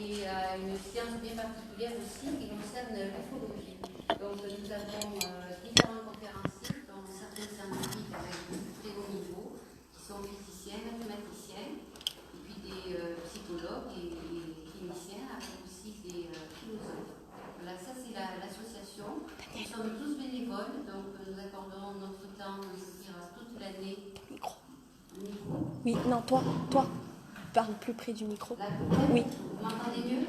et une science bien particulière aussi qui concerne l'ufologie. Donc nous avons différents conférenciers, dont certains scientifiques avec de très haut niveau, qui sont physiciens, mathématiciens, et puis des psychologues et cliniciens, avec aussi des philosophes. Voilà, ça c'est l'association. Nous sommes tous bénévoles, donc nous accordons notre temps, je veux dire, toute l'année. Micro. Oui, non, toi. Parle plus près du micro. Là, oui. Vous m'entendez mieux?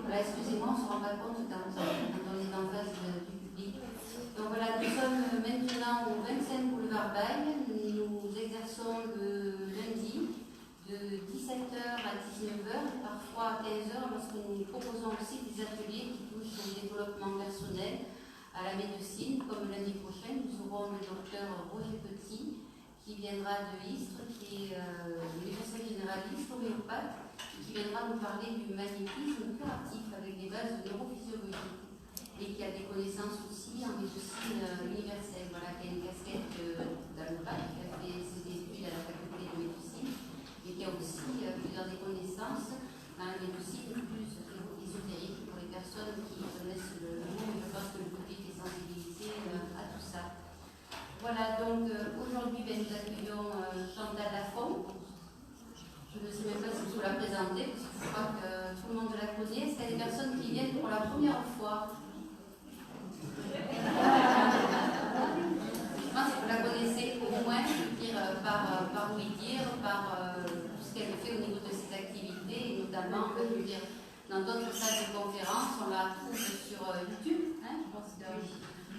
Voilà, excusez-moi, on ne se rend pas compte quand on est en face du public. Donc voilà, nous sommes maintenant au 25 boulevard Baille. Nous exerçons le lundi de 17h à 19h, parfois à 15h, lorsque nous proposons aussi des ateliers qui touchent au développement personnel, à la médecine. Comme lundi prochain, nous aurons le docteur Roger Petit, qui viendra de Istres, qui est médecin généraliste, homéopathe, qui viendra nous parler du magnétisme curatif avec des bases neurophysiologiques et qui a des connaissances aussi en médecine universelle. Voilà, qui a une casquette d'allopathe, qui a fait ses études à la faculté de médecine et qui a aussi plusieurs des connaissances dans la médecine plus ésotérique pour les personnes qui connaissent le mot. Je pense que le public est sensibilisé à tout ça. Voilà, donc aujourd'hui, nous accueillons Chantal Lafont. Je ne sais même pas si je vous la présenter, parce que je crois que tout le monde la connaît. Est-ce qu'il y a des personnes qui viennent pour la première fois? Je pense que vous la connaissez au moins, je veux dire, par ouï-dire, par tout ce qu'elle fait au niveau de ses activités, et notamment, je veux dire, dans d'autres salles de conférence, on la trouve sur YouTube. Hein, je pense que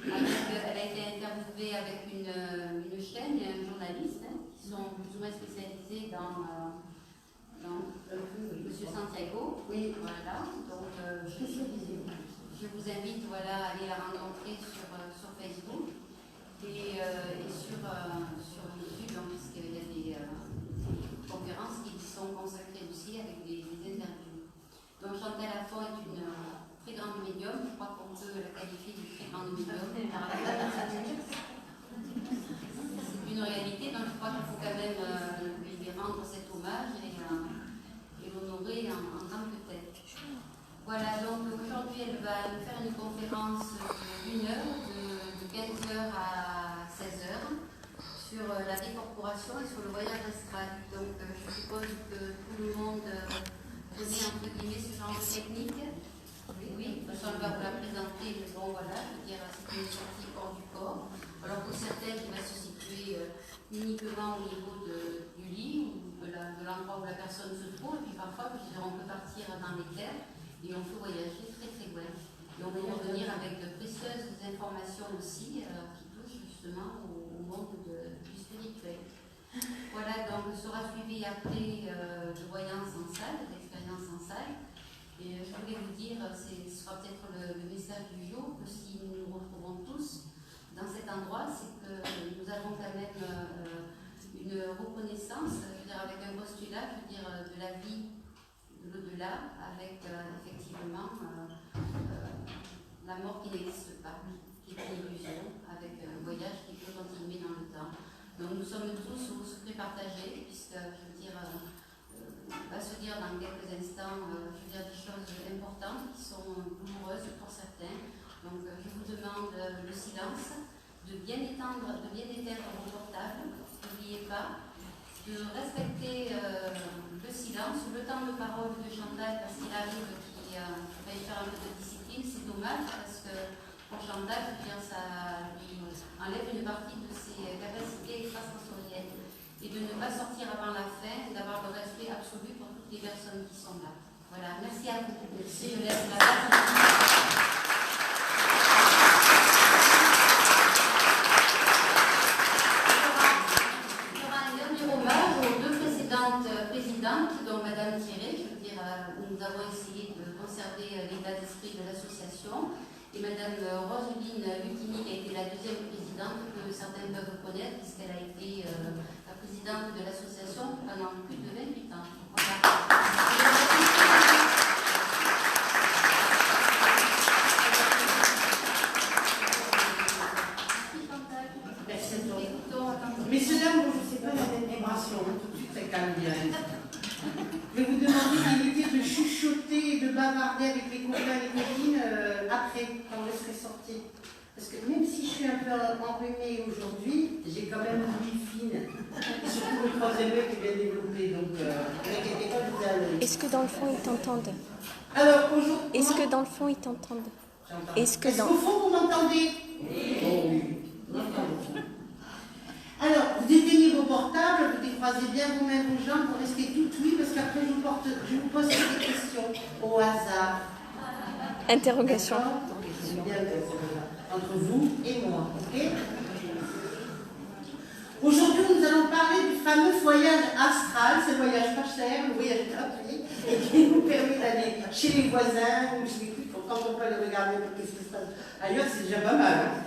elle a été interviewée avec une chaîne et un journaliste qui sont plus ou moins spécialisés dans Monsieur Santiago. Oui. Voilà. Donc, je vous invite à aller la rencontrer sur Facebook et sur YouTube, puisqu'il y a des conférences qui sont consacrées aussi avec des interviews. Donc, Chantal Lafont est une très grande médium, je crois qu'on peut la qualifier de très grande médium. C'est une réalité, donc je crois qu'il faut quand même lui rendre cet hommage et l'honorer en tant que tel. Voilà, donc aujourd'hui elle va nous faire une conférence d'1 heure, de 15h à 16h, sur la décorporation et sur le voyage astral. Donc je suppose que tout le monde connaît entre guillemets ce genre de technique. Oui, de toute façon, elle va vous la présenter, mais bon, voilà, je veux dire, c'est une sortie hors du corps. Alors, pour certaines, qui va se situer uniquement au niveau du lit ou de l'endroit où la personne se trouve, et puis parfois, je veux dire, on peut partir dans les terres et on peut voyager très très loin. Et on peut revenir avec de précieuses informations aussi qui touchent justement au monde du spirituel. Voilà, donc, sera suivi après de voyance en salle, d'expérience en salle. Et je voulais vous dire, ce sera peut-être le message du jour, que si nous nous retrouvons tous dans cet endroit, c'est que nous avons quand même une reconnaissance, je veux dire, avec un postulat, je veux dire, de la vie, de l'au-delà, avec effectivement la mort qui n'existe pas, qui est une illusion, avec un voyage qui peut continuer dans le temps. Donc nous sommes tous au secret partagé, puisque, je veux dire, va se dire dans quelques instants je veux dire, des choses importantes qui sont douloureuses pour certains. Donc je vous demande le silence, de bien éteindre vos portables, n'oubliez pas, de respecter le silence, le temps de parole de Chantal, parce qu'il arrive qu'il va y faire un peu de discipline. C'est dommage parce que pour Chantal, je veux dire, ça lui enlève une partie de ses capacités extrasensorielles. Et de ne pas sortir avant la fin, d'avoir le respect absolu pour toutes les personnes qui sont là. Voilà, merci à vous. Merci, je laisse la parole. Il y aura un dernier hommage aux 2 précédentes présidentes, dont Madame Thierry, je veux dire, nous avons essayé de conserver l'état d'esprit de l'association, et Madame Roseline Lutini, qui a été la 2e présidente, que certains peuvent connaître, puisqu'elle a été la présidente de l'association pendant plus de 28 ans. Voilà. Messieurs, dames, je ne sais pas, il y a des vibrations, tout de suite, ça calme bien. Je vais vous demander d'éviter de chuchoter et de bavarder avec les copains et les copines après, quand je serai sortie. Parce que même si je suis un peu enrhumée aujourd'hui, j'ai quand même une vie fine. Et surtout le troisième œil qui est bien développé. Donc, ne inquiétez pas, je vous ai à l'œil. Est-ce que dans le fond, ils t'entendent? Alors, aujourd'hui. Est-ce que dans le fond, ils t'entendent? Est-ce que dans... Est-ce qu'au fond, vous m'entendez? Oui. Oh oui. Alors, vous éteignez vos portables, vous décroisez bien vos mains, vos jambes, vous restez toutes oui, parce qu'après, je vous pose des questions au hasard. Interrogation. C'est bien entre vous et moi, ok? Aujourd'hui, nous allons parler du fameux voyage astral, ce voyage pas cher, le voyage gratuit, et qui nous permet d'aller chez les voisins, ou chez les quand on peut aller regarder qu'est-ce qui se passe ailleurs, c'est déjà pas mal. Hein?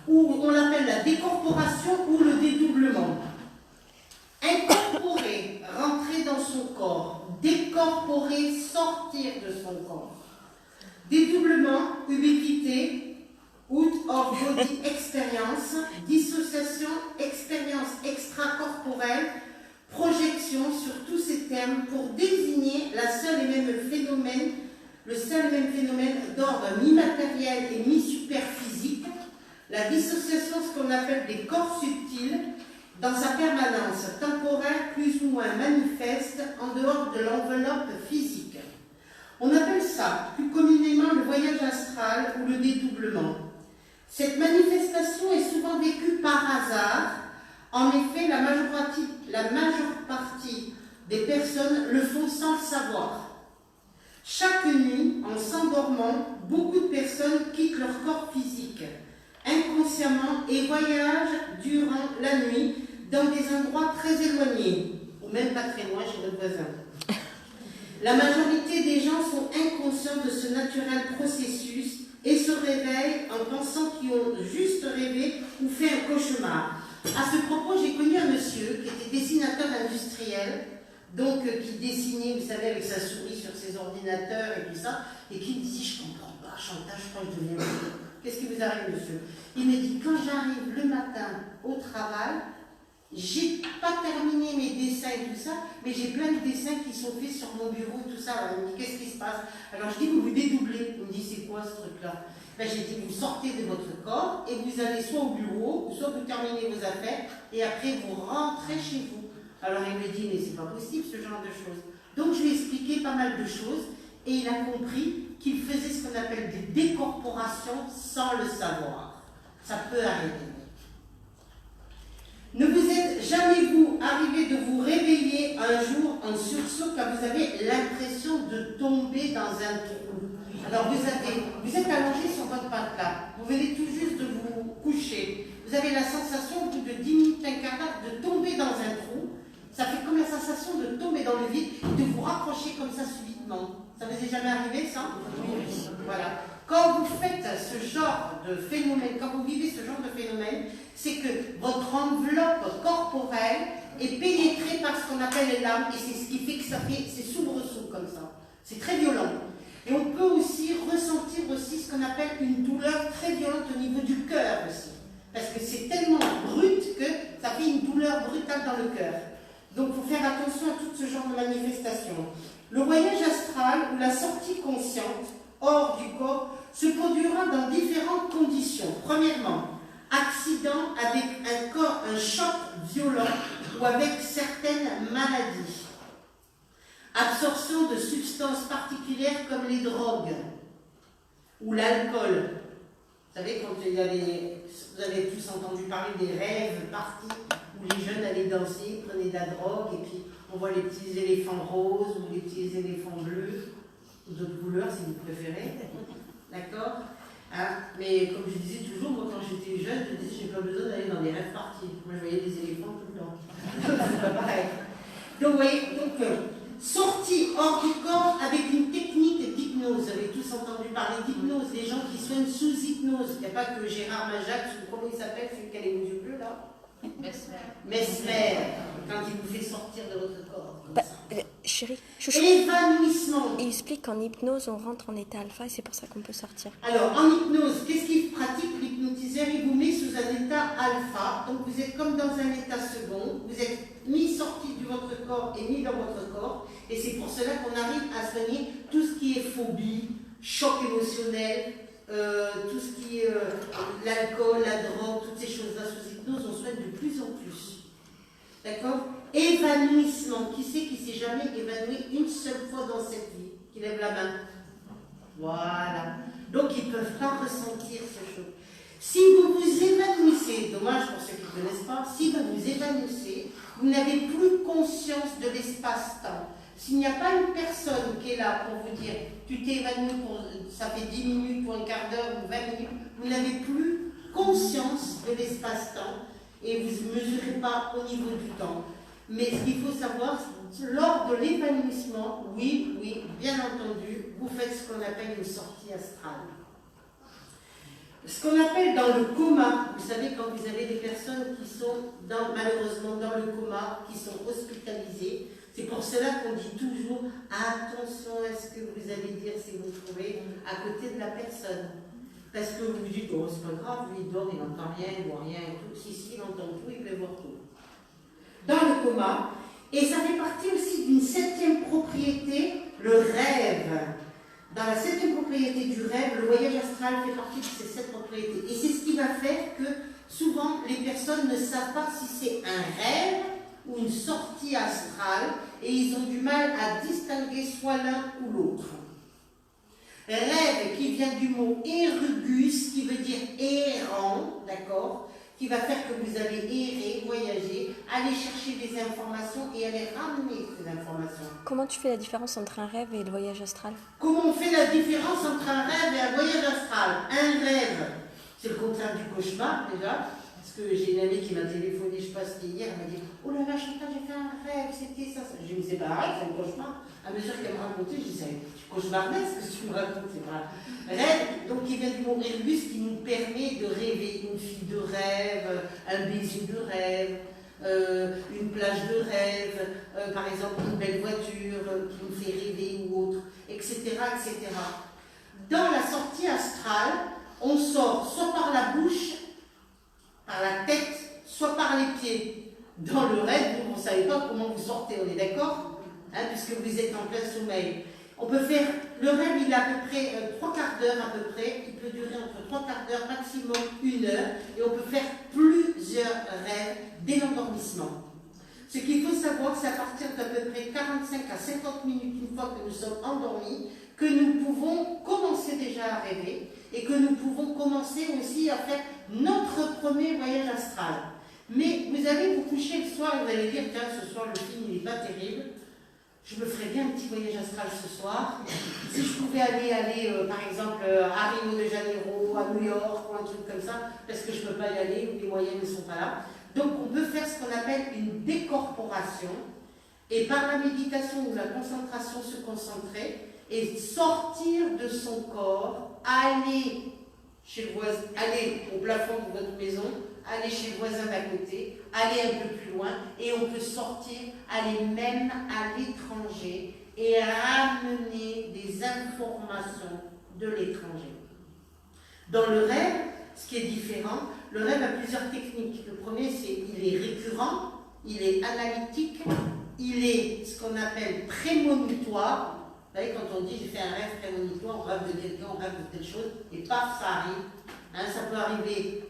Ou on l'appelle la décorporation ou le dédoublement. Incorporer, rentrer dans son corps. Décorporer, sortir de son corps. Dédoublement, ubiquité, out of body experience, dissociation, expérience extracorporelle, projection sur tous ces termes pour désigner le seul et même phénomène d'ordre mi-matériel et mi-superphysique, la dissociation, ce qu'on appelle des corps subtils, dans sa permanence temporaire plus ou moins manifeste en dehors de l'enveloppe physique. On appelle ça plus communément le voyage astral ou le dédoublement. Cette manifestation est souvent vécue par hasard. En effet, la majeure partie des personnes le font sans le savoir. Chaque nuit, en s'endormant, beaucoup de personnes quittent leur corps physique inconsciemment et voyagent durant la nuit dans des endroits très éloignés, ou même pas très loin chez notre voisin. La majorité des gens sont inconscients de ce naturel processus et se réveillent en pensant qu'ils ont juste rêvé ou fait un cauchemar. À ce propos, j'ai connu un monsieur qui était dessinateur industriel, donc qui dessinait, vous savez, avec sa souris sur ses ordinateurs et tout ça, et qui me dit, je comprends pas, Chantal, je crois que je deviens fou. Qu'est-ce qui vous arrive, monsieur? Il me dit, quand j'arrive le matin au travail, j'ai pas terminé mes dessins et tout ça, mais j'ai plein de dessins qui sont faits sur mon bureau, tout ça. Alors, il me dit, qu'est-ce qui se passe? Alors, je dis, vous dédoublez. Il me dit, c'est quoi ce truc-là? Ben, j'ai dit, vous sortez de votre corps et vous allez soit au bureau, soit vous terminez vos affaires et après vous rentrez chez vous. Alors, il me dit, mais c'est pas possible ce genre de choses. Donc, je lui ai expliqué pas mal de choses et il a compris qu'il faisait ce qu'on appelle des décorporations sans le savoir. Ça peut arriver. Ne vous êtes jamais vous arrivé de vous réveiller un jour en sursaut quand vous avez l'impression de tomber dans un trou. Alors vous êtes allongé sur votre matelas, vous venez tout juste de vous coucher, vous avez la sensation au bout de 10 minutes, un quart d'heure de tomber dans un trou. Ça fait comme la sensation de tomber dans le vide et de vous rapprocher comme ça subitement. Ça vous est jamais arrivé ça? Oui. Voilà. Quand vous faites ce genre de phénomène, quand vous vivez ce genre de phénomène, c'est que votre enveloppe corporelle est pénétrée par ce qu'on appelle l'âme et c'est ce qui fait que ça fait ces soubresauts comme ça. C'est très violent. Et on peut aussi ressentir aussi ce qu'on appelle une douleur très violente au niveau du cœur aussi. Parce que c'est tellement brut que ça fait une douleur brutale dans le cœur. Donc il faut faire attention à tout ce genre de manifestations. Le voyage astral ou la sortie consciente hors du corps se produira dans différentes conditions. Premièrement, accident avec un choc violent ou avec certaines maladies. Absorption de substances particulières comme les drogues ou l'alcool. Vous savez, quand il y a vous avez tous entendu parler des rêves parties où les jeunes allaient danser, prenaient de la drogue et puis on voit les petits éléphants roses ou les petits éléphants bleus ou d'autres couleurs si vous préférez. D'accord? Hein? Mais comme je disais toujours, moi quand j'étais jeune, je disais j'ai pas besoin d'aller dans des rêves parties. Moi je voyais des éléphants tout le temps. C'est pas pareil. Donc vous voyez, sortie hors du corps avec une technique d'hypnose. Vous avez tous entendu parler d'hypnose, des gens qui soignent sous hypnose. Il n'y a pas que Gérard Majax ou comment il s'appelle, celui qui a les yeux bleus là? Mesmer, quand il vous fait sortir de votre corps. Comme ça. Chérie, évanouissement. Il explique qu'en hypnose, on rentre en état alpha et c'est pour ça qu'on peut sortir. Alors, en hypnose, qu'est-ce qu'il pratique l'hypnotiseur? Il vous met sous un état alpha, donc vous êtes comme dans un état second, vous êtes ni sorti de votre corps et ni dans votre corps, et c'est pour cela qu'on arrive à soigner tout ce qui est phobie, choc émotionnel, tout ce qui est l'alcool, la drogue, toutes ces choses-là sous hypnose, on soigne de plus en plus. D'accord? Évanouissement. Qui c'est qui s'est jamais évanoui une seule fois dans cette vie? Qui lève la main. Voilà. Donc ils ne peuvent pas ressentir ces choses. Si vous vous évanouissez, dommage pour ceux qui ne connaissent pas, si vous vous évanouissez, vous n'avez plus conscience de l'espace-temps. S'il n'y a pas une personne qui est là pour vous dire tu t'es évanoui, ça fait 10 minutes ou un quart d'heure ou 20 minutes, vous n'avez plus conscience de l'espace-temps et vous ne mesurez pas au niveau du temps. Mais ce qu'il faut savoir, lors de l'évanouissement, oui, bien entendu, vous faites ce qu'on appelle une sortie astrale. Ce qu'on appelle dans le coma, vous savez quand vous avez des personnes qui sont malheureusement dans le coma, qui sont hospitalisées, c'est pour cela qu'on dit toujours attention à ce que vous allez dire si vous trouvez à côté de la personne. Parce que vous vous dites, oh c'est pas grave, lui il dort, il n'entend rien, il voit rien et tout. Si, il entend tout, il peut voir tout. Dans le coma, et ça fait partie aussi d'une 7e propriété, le rêve. Dans la 7e propriété du rêve, le voyage astral fait partie de ces 7 propriétés. Et c'est ce qui va faire que souvent les personnes ne savent pas si c'est un rêve ou une sortie astrale et ils ont du mal à distinguer soit l'un ou l'autre. Rêve qui vient du mot erugus, qui veut dire errant, d'accord, qui va faire que vous allez errer, voyager, aller chercher des informations et aller ramener ces informations. Comment tu fais la différence entre un rêve et le voyage astral? Comment on fait la différence entre un rêve et un voyage astral? Un rêve, c'est le contraire du cauchemar déjà, parce que j'ai une amie qui m'a téléphoné, je sais pas si c'était hier, elle m'a dit « Oh là là, Chantal, j'ai fait un rêve, c'était ça. » J'ai dit « Mais c'est pas arrête, c'est un cauchemar. » À mesure qu'elle me racontait, je disais « Cauchemardesque, ce que tu me racontes, c'est pas... » Rêve, donc qui vient du mot erugus, qui nous permet de rêver une fille de rêve, un baiser de rêve, une plage de rêve, par exemple une belle voiture qui nous fait rêver ou autre, etc., etc. Dans la sortie astrale, on sort soit par la bouche, par la tête, soit par les pieds. Dans le rêve, vous ne savez pas comment vous sortez, on est d'accord, puisque vous êtes en plein sommeil. On peut faire, le rêve il est à peu près 3 quarts d'heure à peu près, il peut durer entre 3 quarts d'heure, maximum 1 heure, et on peut faire plusieurs rêves dès l'endormissement. Ce qu'il faut savoir, c'est à partir d'à peu près 45 à 50 minutes, une fois que nous sommes endormis, que nous pouvons commencer déjà à rêver, et que nous pouvons commencer aussi à faire notre premier voyage astral. Mais vous allez vous coucher le soir et vous allez dire, tiens, ce soir le film il n'est pas terrible, je me ferais bien un petit voyage astral ce soir. Si je pouvais aller par exemple, à Rio de Janeiro, à New York, ou un truc comme ça, parce que je ne peux pas y aller, ou les moyens ne sont pas là. Donc on peut faire ce qu'on appelle une décorporation, et par la méditation ou la concentration se concentrer, et sortir de son corps, aller chez le voisin, aller au plafond de votre maison, aller chez le voisin d'à côté, aller un peu plus loin, et on peut sortir, aller même à l'étranger et ramener des informations de l'étranger. Dans le rêve, ce qui est différent, le rêve a plusieurs techniques. Le premier, c'est il est récurrent, il est analytique, il est ce qu'on appelle prémonitoire. Vous savez, quand on dit j'ai fait un rêve prémonitoire, on rêve de quelqu'un, on rêve de telle chose, et paf, ça arrive. Ça peut arriver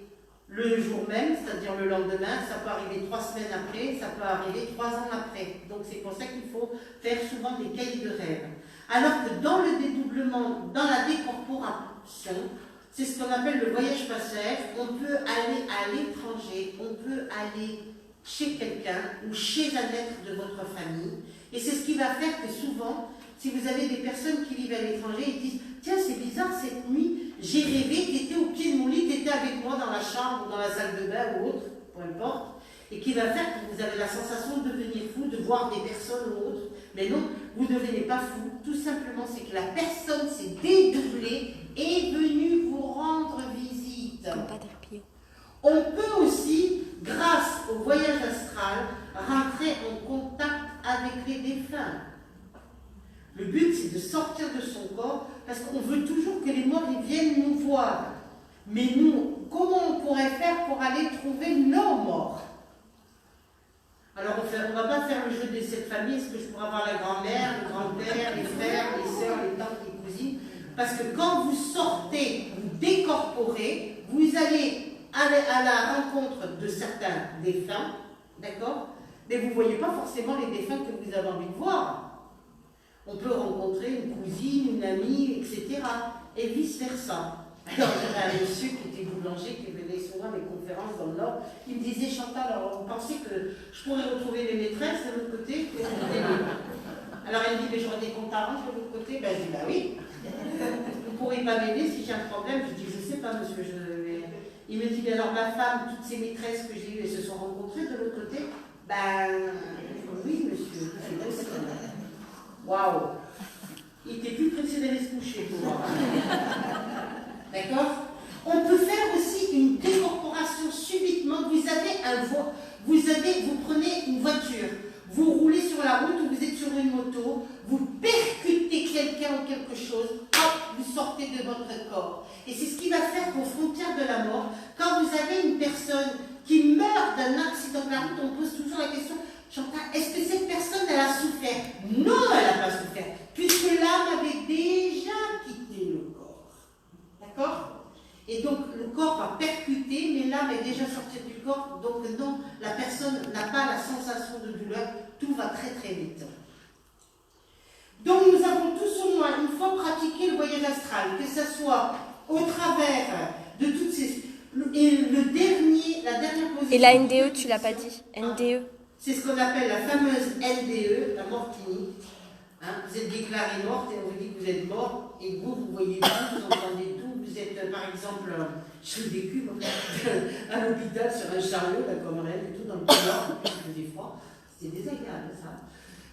le jour même, c'est-à-dire le lendemain, ça peut arriver 3 semaines après, ça peut arriver 3 ans après. Donc c'est pour ça qu'il faut faire souvent des cahiers de rêve. Alors que dans le dédoublement, dans la décorporation, c'est ce qu'on appelle le voyage passage, on peut aller à l'étranger, on peut aller chez quelqu'un ou chez un être de votre famille. Et c'est ce qui va faire que souvent, si vous avez des personnes qui vivent à l'étranger, ils disent « Tiens, c'est bizarre, cette nuit, j'ai rêvé, tu étais au pied de mon lit, tu étais avec moi dans la chambre ou dans la salle de bain ou autre, peu importe. » Et qui va faire que vous avez la sensation de devenir fou, de voir des personnes ou autres. Mais non, vous ne devenez pas fou. Tout simplement, c'est que la personne s'est dédoublée et est venue vous rendre visite. On peut aussi, grâce au voyage astral, rentrer en contact avec les défunts. Le but, c'est de sortir de son corps, parce qu'on veut toujours que les morts viennent nous voir. Mais nous, comment on pourrait faire pour aller trouver nos morts? Alors on ne va pas faire le jeu des 7 familles, est-ce que je pourrais avoir la grand-mère, le grand-père, les frères, les sœurs, les tantes, les cousines? Parce que quand vous sortez, vous décorporez, vous allez à la rencontre de certains défunts, d'accord? Mais vous ne voyez pas forcément les défunts que vous avez envie de voir. On peut rencontrer une cousine, une amie, etc. Et vice-versa. Alors, j'avais un monsieur qui était boulanger, qui venait souvent à mes conférences dans le Nord. Il me disait, Chantal, alors vous pensez que je pourrais retrouver mes maîtresses de l'autre côté? Alors, elle me dit, mais j'aurais des comptes à rendre de l'autre côté. Ben, je dis, bah oui. Vous ne pourrez pas m'aider si j'ai un problème. Je dis, je ne sais pas, monsieur. Il me dit, mais alors ma femme, toutes ces maîtresses que j'ai eues, elles se sont rencontrées de l'autre côté? Ben, oui, monsieur. Waouh! Il était plus pressé d'aller se coucher pour moi. D'accord? On peut faire aussi une décorporation subitement. Vous prenez une voiture, vous roulez sur la route ou vous êtes sur une moto, vous percutez quelqu'un ou quelque chose, hop, vous sortez de votre corps. Et c'est ce qui va faire qu'aux frontières de la mort, quand vous avez une personne qui meurt d'un accident de la route, on pose toujours la question, Chantal, est-ce que cette personne, elle a souffert? Non, elle n'a pas souffert, puisque l'âme avait déjà quitté le corps. D'accord? Et donc, le corps va percuter, mais l'âme est déjà sortie du corps, donc non, la personne n'a pas la sensation de douleur, tout va très très vite. Donc, nous avons tous au moins une fois pratiqué le voyage astral, que ce soit au travers de toutes ces... Et la dernière position... Et la NDE, tu l'as pas dit. NDE. C'est ce qu'on appelle la fameuse NDE, la mort clinique. Hein, vous êtes déclaré morte et on vous dit que vous êtes mort et vous voyez tout, vous entendez tout. Vous êtes par exemple, je l'ai vécu à l'hôpital sur un chariot, la Comorelle et tout, dans le couloir, il faisait froid. C'était désagréable ça.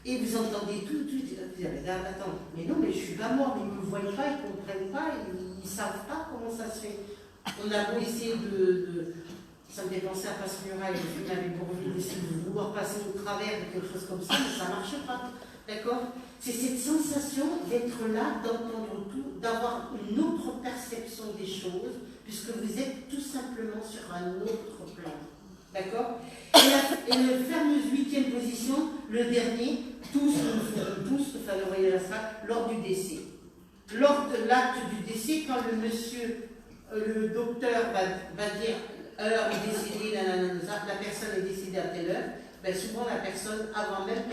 Et vous entendez tout, vous dites, attends, mais non, mais je suis pas mort, mais ils ne me voient pas, ils ne comprennent pas, ils ne savent pas comment ça se fait. On a beau essayer ça me fait penser à Passe-Muraille, le film avec Bourvil, d'essayer de vouloir passer au travers de quelque chose comme ça, mais ça ne marche pas. D'accord? C'est cette sensation d'être là, d'entendre tout, d'avoir une autre perception des choses, puisque vous êtes tout simplement sur un autre plan. D'accord? Et la fameuse 8e position, le dernier, tous, enfin le voyage astral, lors du décès. Lors de l'acte du décès, quand le docteur va dire heure est décédée, la personne est décédée à telle heure, ben souvent la personne, avant même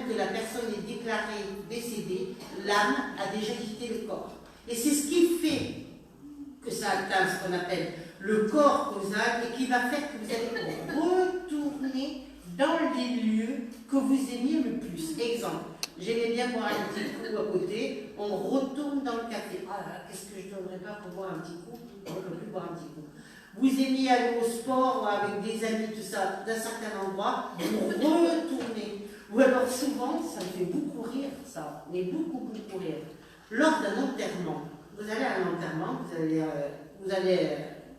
que la personne ait déclaré décédée, l'âme a déjà quitté le corps. Et c'est ce qui fait que ça atteint ce qu'on appelle le corps causal et qui va faire que vous allez retourner dans les lieux que vous aimiez le plus. Exemple, j'aimais bien boire un petit coup à côté, on retourne dans le café. Ah là, qu'est-ce que je ne donnerais pas pour boire un petit coup? On ne peut plus boire un petit coup. Vous aimiez aller au sport avec des amis, tout ça, d'un certain endroit, vous retournez. Ou alors souvent, ça me fait beaucoup rire, ça, mais beaucoup rire. Lors d'un enterrement, vous allez à un enterrement, vous allez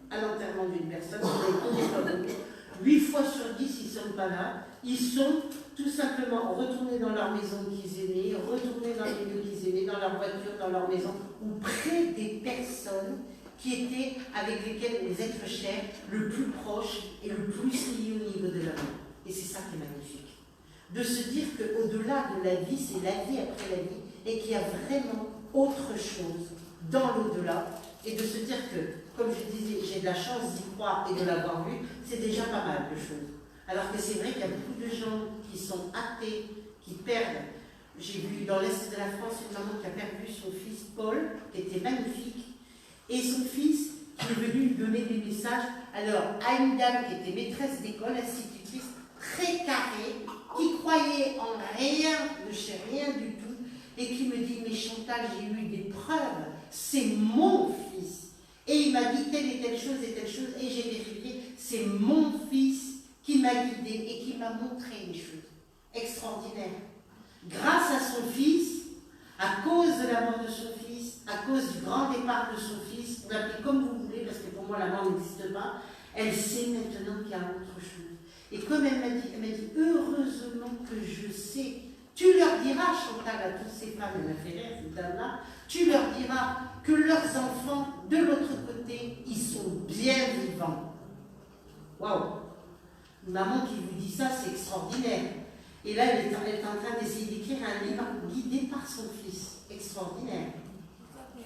à l'enterrement d'une personne, vous allez 8 fois sur 10, ils ne sont pas là. Ils sont tout simplement retournés dans leur maison qu'ils aimaient, retournés dans les lieux qu'ils aimaient, dans leur voiture, dans leur maison, ou près des personnes qui étaient avec lesquels les êtres chers, le plus proche et le plus liés au niveau de l'amour. Et c'est ça qui est magnifique. De se dire qu'au-delà de la vie, c'est la vie après la vie, et qu'il y a vraiment autre chose dans l'au-delà, et de se dire que, comme je disais, j'ai de la chance d'y croire et de l'avoir vu, c'est déjà pas mal de choses. Alors que c'est vrai qu'il y a beaucoup de gens qui sont athées, qui perdent. J'ai vu dans l'Est de la France une maman qui a perdu son fils Paul, qui était magnifique, et son fils qui est venu lui donner des messages. Alors, à une dame qui était maîtresse d'école, institutrice, très carrée, qui croyait en rien, ne sait rien du tout, et qui me dit, mais Chantal, j'ai eu des preuves, c'est mon fils. Et il m'a dit telle et telle chose, et j'ai vérifié, c'est mon fils qui m'a guidée et qui m'a montré les choses extraordinaires. Grâce à son fils, à cause de la mort de son fils, à cause du grand départ de son fils, vous l'appelez comme vous voulez, parce que pour moi la mort n'existe pas, elle sait maintenant qu'il y a autre chose. Et comme elle m'a dit, heureusement que je sais, tu leur diras, Chantal, à toutes ces femmes, elle m'a fait rire, cette dame-là, tu leur diras que leurs enfants, de l'autre côté, côté, ils sont bien vivants. Waouh! Une maman qui vous dit ça, c'est extraordinaire. Et là, elle est en train d'essayer d'écrire un livre guidé par son fils. Extraordinaire.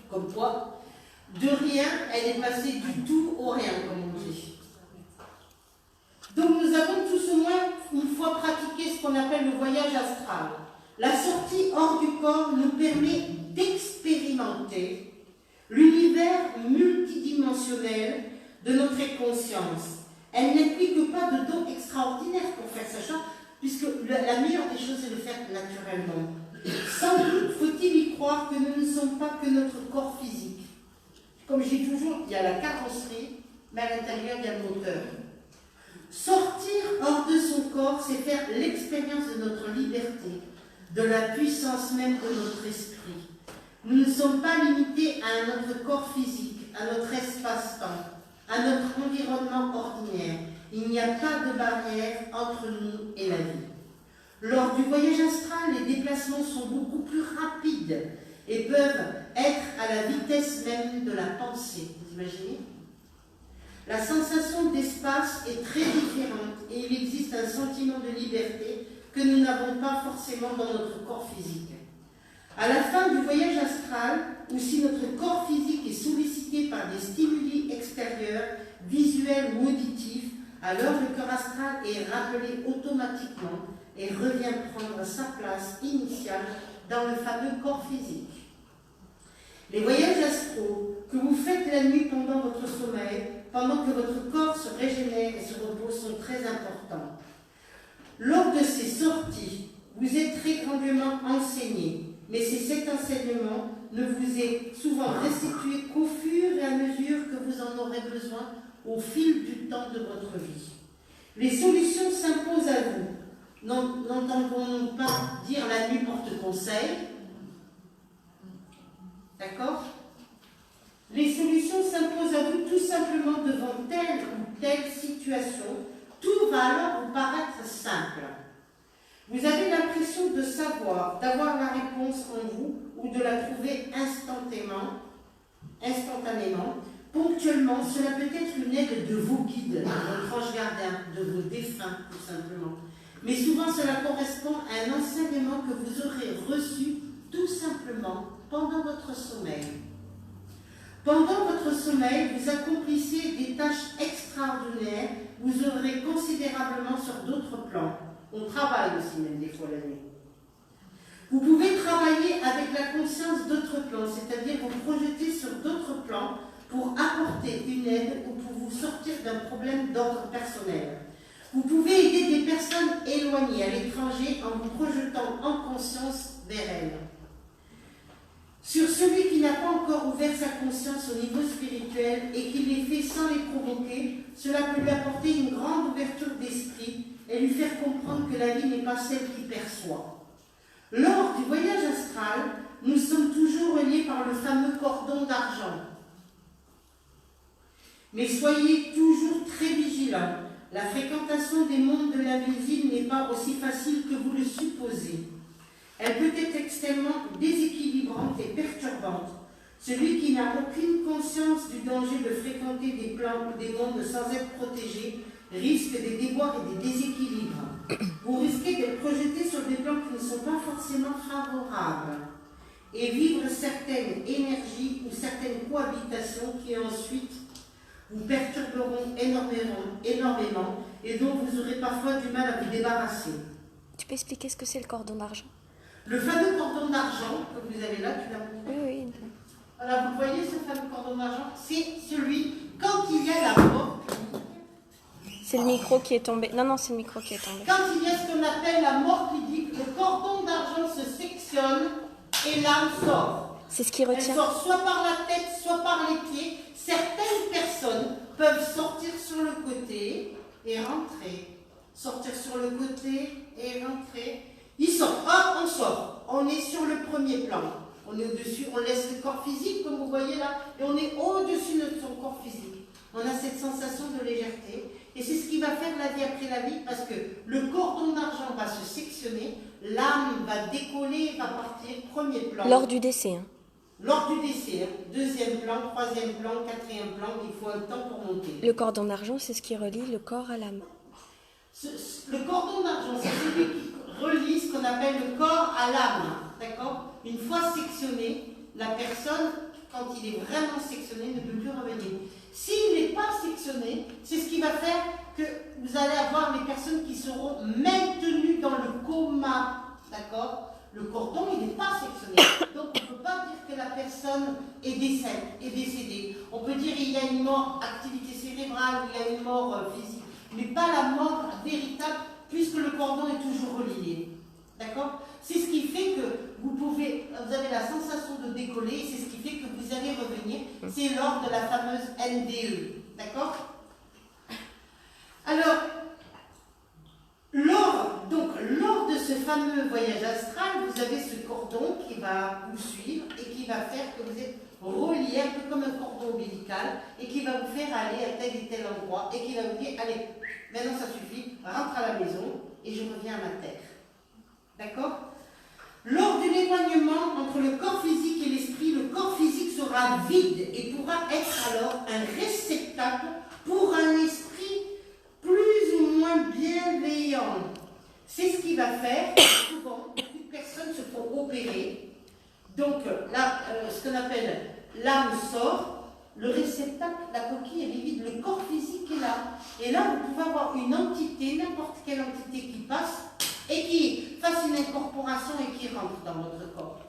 Comme quoi, de rien, elle est passée du tout au rien, comme on dit. Donc nous avons tous au moins une fois pratiqué ce qu'on appelle le voyage astral. La sortie hors du corps nous permet d'expérimenter l'univers multidimensionnel de notre conscience. Elle n'implique pas de dons extraordinaires pour faire sa chose, puisque la meilleure des choses est de le faire naturellement. Sans doute faut-il y croire que nous ne sommes pas que notre corps physique. Comme je dis toujours, il y a la carrosserie, mais à l'intérieur, il y a le moteur. Sortir hors de son corps, c'est faire l'expérience de notre liberté, de la puissance même de notre esprit. Nous ne sommes pas limités à notre corps physique, à notre espace-temps, à notre environnement ordinaire. Il n'y a pas de barrière entre nous et la vie. Lors du voyage astral, les déplacements sont beaucoup plus rapides et peuvent être à la vitesse même de la pensée. Vous imaginez ? La sensation d'espace est très différente et il existe un sentiment de liberté que nous n'avons pas forcément dans notre corps physique. À la fin du voyage astral, ou si notre corps physique est sollicité par des stimuli extérieurs, visuels ou auditifs, alors le corps astral est rappelé automatiquement et revient prendre sa place initiale dans le fameux corps physique. Les voyages astraux que vous faites la nuit pendant votre sommeil, pendant que votre corps se régénère et se repose, sont très importants. Lors de ces sorties, vous êtes très grandement enseigné, mais cet enseignement ne vous est souvent restitué qu'au fur et à mesure que vous en aurez besoin au fil du temps de votre vie. Les solutions s'imposent à vous. N'entendons-nous pas dire la nuit porte conseil? D'accord? Les solutions s'imposent à vous tout simplement devant telle ou telle situation. Tout va alors vous paraître simple. Vous avez l'impression de savoir, d'avoir la réponse en vous ou de la trouver instantanément. Ponctuellement, cela peut être une aide de vos guides, de votre ange gardien, de vos défunts, tout simplement. Mais souvent, cela correspond à un enseignement que vous aurez reçu tout simplement pendant votre sommeil. Pendant votre sommeil, vous accomplissez des tâches extraordinaires, vous œuvrez considérablement sur d'autres plans. On travaille aussi même des fois la nuit. Vous pouvez travailler avec la conscience d'autres plans, c'est-à-dire vous projeter sur d'autres plans pour apporter une aide ou pour vous sortir d'un problème d'ordre personnel. Vous pouvez aider des personnes éloignées à l'étranger en vous projetant en conscience vers elles. Sur celui qui n'a pas encore ouvert sa conscience au niveau spirituel et qui les fait sans les provoquer, cela peut lui apporter une grande ouverture d'esprit et lui faire comprendre que la vie n'est pas celle qu'il perçoit. Lors du voyage astral, nous sommes toujours reliés par le fameux cordon d'argent. Mais soyez toujours très vigilants. La fréquentation des mondes de l'invisible n'est pas aussi facile que vous le supposez. Elle peut être extrêmement déséquilibrante et perturbante. Celui qui n'a aucune conscience du danger de fréquenter des plans ou des mondes sans être protégé risque des déboires et des déséquilibres. Vous risquez d'être projeté sur des plans qui ne sont pas forcément favorables et vivre certaines énergies ou certaines cohabitations qui ensuite vous perturberont énormément et dont vous aurez parfois du mal à vous débarrasser. Tu peux expliquer ce que c'est le cordon d'argent? Le fameux cordon d'argent que vous avez là, tu l'as montré? Oui. Alors vous voyez ce fameux cordon d'argent? C'est celui, quand il y a la mort clinique. C'est le micro qui est tombé. Non, c'est le micro qui est tombé. Quand il y a ce qu'on appelle la mort clinique, le cordon d'argent se sectionne et l'âme sort. C'est ce qui retient. Elle sort soit par la tête, soit par les pieds. Certaines personnes peuvent sortir sur le côté et rentrer. Sortir sur le côté et rentrer. Ils sortent. Hop, on sort. On est sur le premier plan. On est au-dessus, on laisse le corps physique, comme vous voyez là, et on est au-dessus de son corps physique. On a cette sensation de légèreté. Et c'est ce qui va faire la vie après la vie, parce que le cordon d'argent va se sectionner, l'âme va décoller, va partir, premier plan. Lors du décès. lors du décès, hein, deuxième plan, troisième plan, quatrième plan, il faut un temps pour monter. Le cordon d'argent, c'est ce qui relie le corps à l'âme. Le cordon d'argent, c'est celui qui relie ce qu'on appelle le corps à l'âme, d'accord? Une fois sectionné, la personne, quand il est vraiment sectionné, ne peut plus revenir. S'il n'est pas sectionné, c'est ce qui va faire que vous allez avoir les personnes qui seront maintenues dans le coma, d'accord? Le cordon, il n'est pas sectionné. Donc, on ne peut pas dire que la personne est décédée. On peut dire qu'il y a une mort activité cérébrale, ou il y a une mort physique, mais pas la mort véritable, puisque le cordon est toujours relié. D'accord? C'est ce qui fait que vous avez la sensation de décoller, c'est ce qui fait que vous allez revenir. C'est lors de la fameuse NDE. D'accord? Alors, lors de ce fameux voyage astral, vous avez ce cordon qui va vous suivre et qui va faire que vous êtes relié un peu comme un cordon ombilical et qui va vous faire aller à tel et tel endroit et qui va vous dire, allez, maintenant ça suffit, rentre à la maison et je reviens à ma terre. D'accord? Lors de l'éloignement entre le corps physique et l'esprit, le corps physique sera vide et pourra être alors un réceptacle pour un esprit plus ou moins bienveillant. C'est ce qui va faire, souvent, beaucoup de personnes se font opérer. Donc là, ce qu'on appelle l'âme sort, le réceptacle, la coquille, elle est vide, le corps physique est là. Et là, vous pouvez avoir une entité, n'importe quelle entité qui passe et qui fasse une incorporation et qui rentre dans votre corps.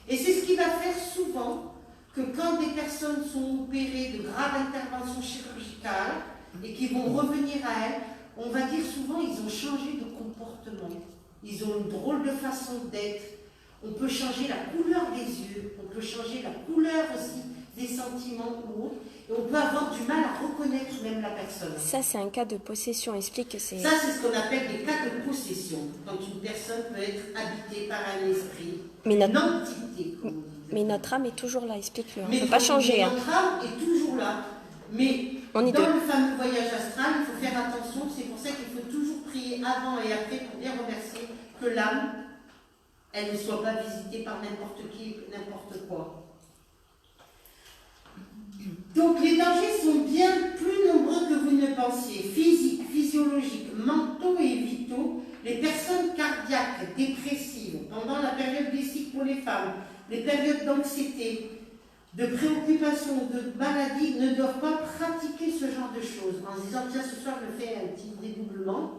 Et c'est ce qui va faire souvent que quand des personnes sont opérées de graves interventions chirurgicales et qui vont revenir à elles, on va dire souvent ils ont changé de comportement. Ils ont une drôle de façon d'être. On peut changer la couleur des yeux, on peut changer la couleur aussi des sentiments ou autres, et on peut avoir du mal à reconnaître même la personne. Ça, c'est un cas de possession. Explique que c'est... Ça, c'est ce qu'on appelle des cas de possession, quand une personne peut être habitée par un esprit, une entité, comme on dit. Mais notre âme est toujours là, explique-le. On ne peut pas changer. Notre âme est toujours là. Mais dans le fameux voyage astral, il faut faire attention. C'est pour ça qu'il faut toujours prier avant et après pour bien remercier que l'âme, elle ne soit pas visitée par n'importe qui, n'importe quoi. Donc les dangers sont bien plus nombreux que vous ne pensiez. Physiques, physiologiques, mentaux et vitaux. Les personnes cardiaques, dépressives, pendant la période glycique pour les femmes, les périodes d'anxiété, de préoccupation, de maladie, ne doivent pas pratiquer ce genre de choses. En se disant, tiens, ce soir, je fais un petit dédoublement.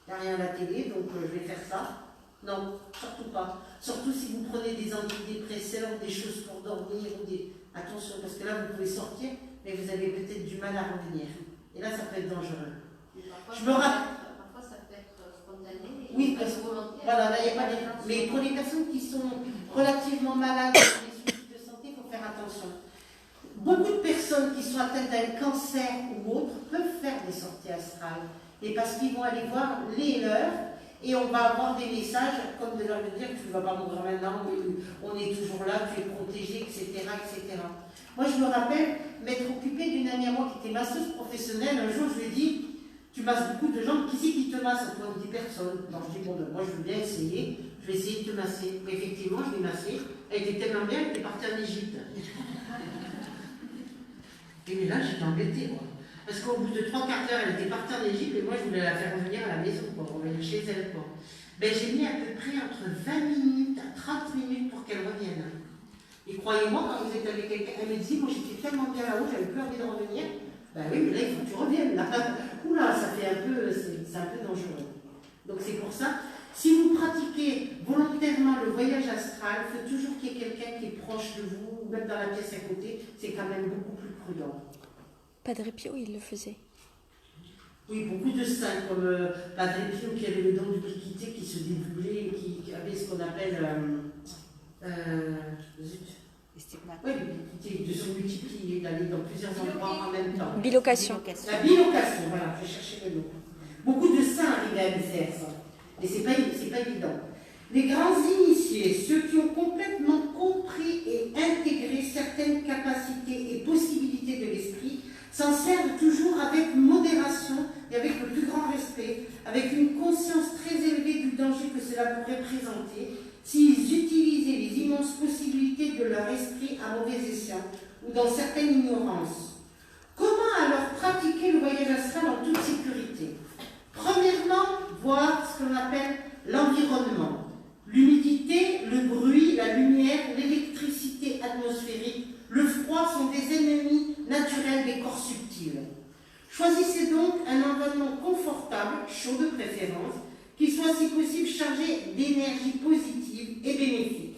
Il n'y a rien à la télé, donc je vais faire ça. Non, surtout pas. Surtout si vous prenez des antidépresseurs, des choses pour dormir, ou des... Attention, parce que là, vous pouvez sortir, mais vous avez peut-être du mal à revenir. Et là, ça peut être dangereux. Je me rappelle... Parfois, ça peut être spontané. Oui, parce que voilà, là, il n'y a pas des... Mais pour les personnes qui sont relativement malades, des soucis de santé, il faut faire attention. Beaucoup de personnes qui sont atteintes d'un cancer ou autre peuvent faire des sorties astrales. Et parce qu'ils vont aller voir les leurs, et on va avoir des messages comme de leur dire que tu ne vas pas mourir maintenant, on est toujours là, tu es protégé, etc., etc. Moi, je me rappelle m'être occupée d'une amie à moi qui était masseuse professionnelle. Un jour, je lui ai dit, tu masses beaucoup de gens, qui c'est qui te masse? Toi, 10 personnes. Alors, je dis, bon, ben, moi, je veux bien essayer, je vais essayer de te masser. Mais effectivement, je l'ai massée. Elle était tellement bien, elle était partie en Égypte. Et mais là, j'étais embêtée, moi. Parce qu'au bout de 3 quarts d'heure, elle était partie en Égypte et moi, je voulais la faire revenir à la maison, quoi, revenir chez elle. Quoi. Ben, j'ai mis à peu près entre 20 minutes à 30 minutes pour qu'elle revienne. Et croyez-moi, quand vous êtes avec quelqu'un, elle me dit, moi j'étais tellement bien là-haut, j'avais plus envie de revenir. Ben oui, mais là, il faut que tu reviennes. Là. Oula, ça fait un peu, c'est un peu dangereux. Donc c'est pour ça, si vous pratiquez volontairement le voyage astral, il faut toujours qu'il y ait quelqu'un qui est proche de vous, ou même dans la pièce à côté, c'est quand même beaucoup plus prudent. Padre Pio, il le faisait. Oui, beaucoup de saints, comme Padre Pio qui avait le don d'ubiquité, qui se dédoublait, qui avait ce qu'on appelle oui, l'ubiquité, de se multiplier, d'aller dans plusieurs endroits en même temps. Bilocation. La bilocation, voilà, je cherchais le mot. Beaucoup de saints arrivaient à le faire, ça. Mais c'est pas évident. Les grands initiés, ceux qui ont complètement compris et intégré certaines capacités et possibilités de l'esprit, s'en servent toujours avec modération et avec le plus grand respect, avec une conscience très élevée du danger que cela pourrait présenter s'ils utilisaient les immenses possibilités de leur esprit à mauvais escient ou dans certaines ignorances. Comment alors pratiquer le voyage astral en toute sécurité? Premièrement, voir ce qu'on appelle l'environnement. L'humidité, le bruit, la lumière, l'électricité atmosphérique, le froid sont des ennemis naturels des corps subtils. Choisissez donc un environnement confortable, chaud de préférence, qui soit si possible chargé d'énergie positive et bénéfique.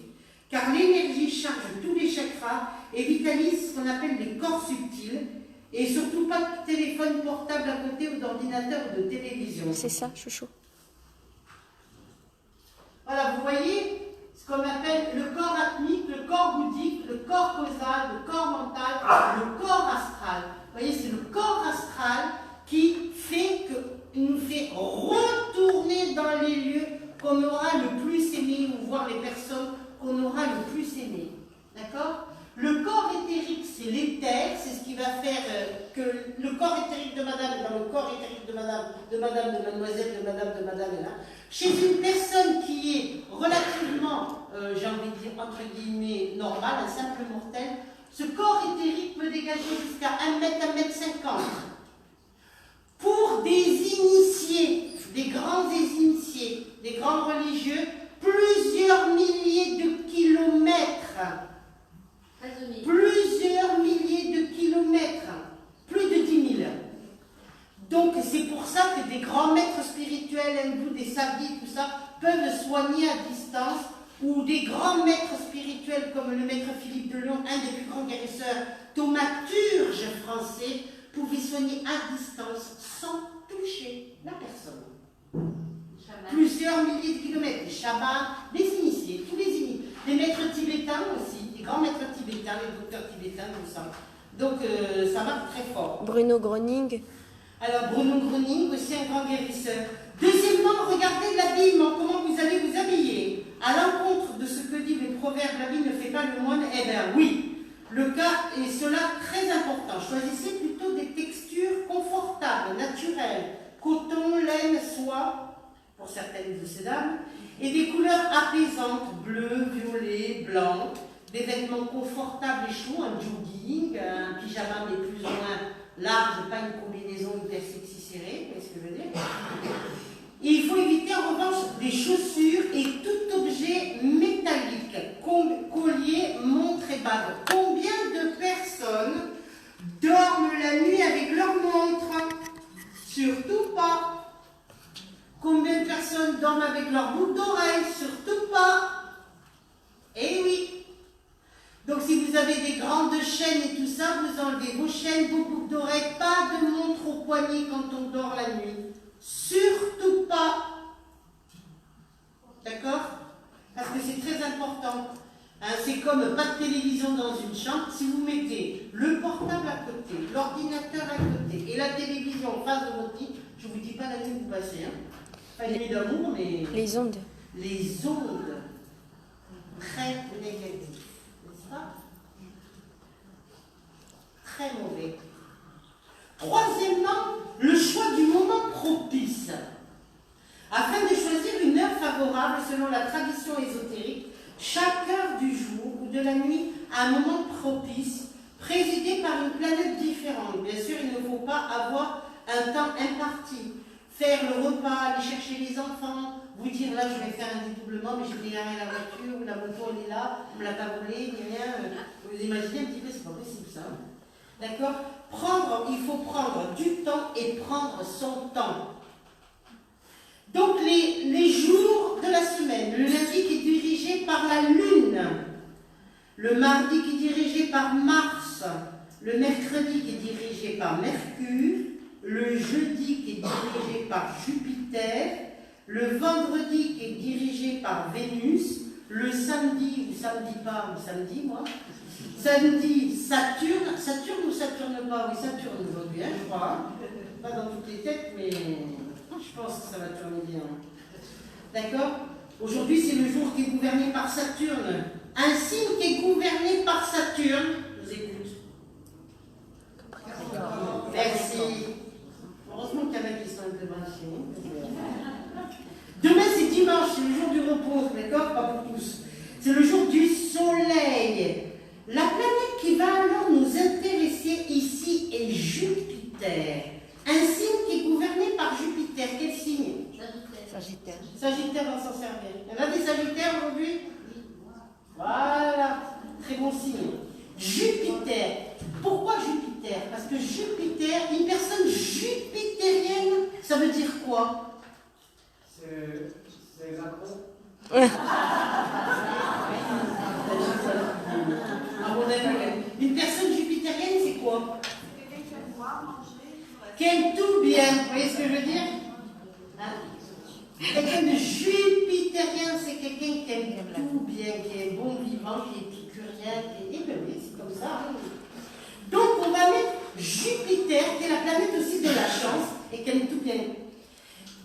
Car l'énergie charge tous les chakras et vitalise ce qu'on appelle les corps subtils, et surtout pas de téléphone portable à côté ou d'ordinateur ou de télévision. C'est ça, chouchou. Voilà, vous voyez ce qu'on appelle le corps atmique, le corps bouddhique, le corps causal, le corps mental, le corps astral. Vous voyez, c'est le corps astral qui nous fait retourner dans les lieux qu'on aura le plus aimé, ou voir les personnes qu'on aura le plus aimées. D'accord? Le corps éthérique, c'est l'éther, c'est ce qui va faire que le corps éthérique de madame est dans le corps éthérique de madame, de mademoiselle, de madame est là. Chez une personne qui est relativement, j'ai envie de dire, entre guillemets, normale, un simple mortel, ce corps éthérique peut dégager jusqu'à 1 mètre, 1 mètre 50. Pour des initiés, des grands initiés, des grands religieux, plusieurs milliers de kilomètres. Plusieurs milliers de kilomètres, plus de 10 000. Donc c'est pour ça que des grands maîtres spirituels hindous, des savis, tout ça, peuvent soigner à distance, ou des grands maîtres spirituels comme le maître Philippe de Lyon, un des plus grands guérisseurs, thaumaturge français, pouvaient soigner à distance sans toucher la personne. Plusieurs milliers de kilomètres, les chamans, les initiés, tous les initiés, les maîtres tibétains aussi, les grands maîtres tibétains, les docteurs tibétains, tout ça. Donc ça marche très fort. Bruno Groening. Alors Bruno Groening, aussi un grand guérisseur. Deuxièmement, regardez l'habillement, comment vous allez vous habiller. À l'encontre de ce que dit le proverbe, l'habit ne fait pas le moine, eh bien oui, le cas est cela très important. Choisissez plutôt des textures confortables, naturelles, coton, laine, soie, pour certaines de ces dames, et des couleurs apaisantes, bleu, violet, blanc, des vêtements confortables et chauds, un jogging, un pyjama mais plus ou moins large, pas une combinaison hyper sexy serrée, vous voyez ce que je veux dire? Et il faut éviter en revanche des chaussures et tout objet métallique, collier, montre et bague. Combien de personnes dorment la nuit avec leur montre? Surtout pas. Combien de personnes dorment avec leur boucle d'oreille? Surtout pas. Eh oui. Donc si vous avez des grandes chaînes et tout ça, vous enlevez vos chaînes, vos boucles d'oreilles, pas de montre au poignet quand on dort la nuit. Surtout pas. D'accord? Parce que c'est très important. Hein, c'est comme pas de télévision dans une chambre. Si vous mettez le portable à côté, l'ordinateur à côté et la télévision en face de votre lit, je ne vous dis pas la nuit que vous passez. Hein. Pas une nuit d'amour, mais... Les ondes. Les ondes. Très négatives. N'est-ce pas? Très mauvais. Troisièmement, le choix du moment propice. Afin de choisir une heure favorable selon la tradition ésotérique, chaque heure du jour ou de la nuit a un moment propice, présidé par une planète différente. Bien sûr, il ne faut pas avoir un temps imparti. Faire le repas, aller chercher les enfants, vous dire là je vais faire un dédoublement, mais j'ai dégaré la voiture, ou la moto elle est là, on ne l'a pas volée, ni rien. Vous imaginez un petit peu, c'est pas possible ça. D'accord? Il faut prendre du temps et prendre son temps. Donc les jours de la semaine, le lundi qui est dirigé par la Lune, le mardi qui est dirigé par Mars, le mercredi qui est dirigé par Mercure, le jeudi qui est dirigé par Jupiter, le vendredi qui est dirigé par Vénus, le samedi, ou samedi pas, ou samedi moi, samedi Saturne, Saturne ou Saturne pas, oui Saturne aujourd'hui, hein, je crois, pas dans toutes les têtes, mais je pense que ça va tourner bien. D'accord? Aujourd'hui c'est le jour qui est gouverné par Saturne, un signe qui est gouverné par Saturne, je vous écoute. Merci. Heureusement qu'il y en a qui sont un peu branchés. Demain c'est dimanche, c'est le jour du repos, d'accord? Pas pour tous. C'est le jour du Voilà, très bon signe. Jupiter. Pourquoi Jupiter? Parce que Jupiter, une personne jupitérienne, ça veut dire quoi? C'est Macron. À mon avis, une personne jupitérienne, c'est quoi? Quelqu'un qui aime boire, manger, Qui aime tout bien. Vous voyez ce que je veux dire? Quelqu'un de jupitérien, c'est quelqu'un qui aime tout bien, qui est bon vivant, qui est épicurien, qui est... Eh bien oui, c'est comme ça. Hein. Donc on va mettre Jupiter, qui est la planète aussi de la chance, et qui aime tout bien.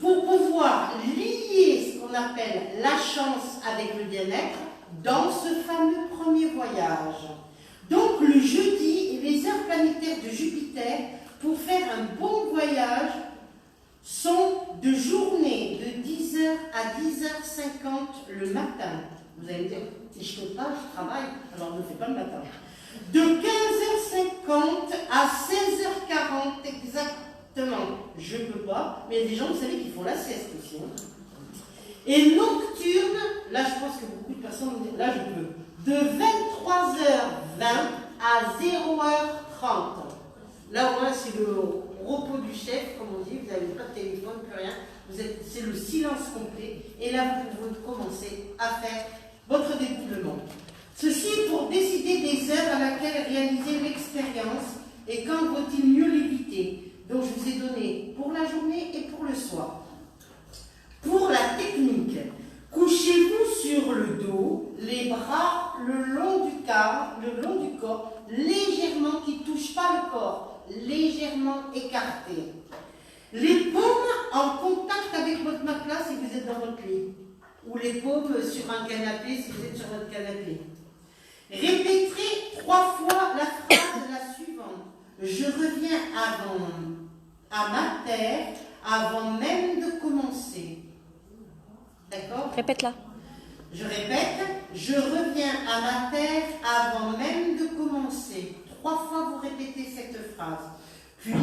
Pour pouvoir lier ce qu'on appelle la chance avec le bien-être dans ce fameux premier voyage. Donc le jeudi et les heures planétaires de Jupiter, pour faire un bon voyage, sont de journée de 10h à 10h50 le matin. Vous allez me dire, si je ne peux pas, je travaille, alors ne fais pas le matin. De 15h50 à 16h40 exactement. Je ne peux pas, mais il y a des gens, vous savez, qui font la sieste aussi. Hein. Et nocturne, là je pense que beaucoup de personnes vont dire, là je peux, de 23h20 à 0h30. Là au moins c'est le repos du chef, comme on dit, vous n'avez pas de téléphone, plus rien, c'est le silence complet, et là vous pouvez commencer à faire votre dédoublement. Ceci pour décider des heures à laquelle réaliser l'expérience et quand vaut-il mieux l'éviter. Donc je vous ai donné pour la journée et pour le soir. Pour la technique, couchez-vous sur le dos, les bras le long du corps, légèrement, qui ne touchent pas le corps, légèrement écartés. Les paumes en contact avec votre matelas si vous êtes dans votre lit, ou les paumes sur un canapé si vous êtes sur votre canapé. Répétez 3 fois la phrase la suivante. Je reviens à ma terre avant même de commencer. D'accord? Répète-la. Je répète, je reviens à ma terre avant même de commencer. 3 fois vous répétez cette phrase. Puis,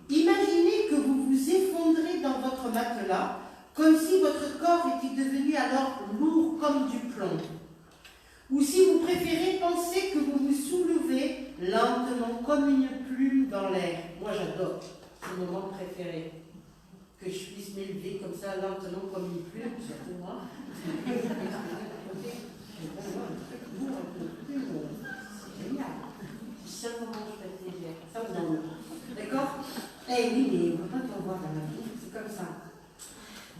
imaginez que vous vous effondrez dans votre matelas, comme si votre corps était devenu alors lourd comme du plomb. Ou si vous préférez, pensez que vous vous soulevez lentement comme une plume dans l'air. Moi j'adore, c'est mon moment préféré. Que je puisse m'élever comme ça lentement comme une plume, surtout moi. C'est génial. C'est le seul moment où je peux être légère. Ça vous en donne. D'accord? Eh oui, mais on ne peut pas tout voir dans la vie, c'est comme ça.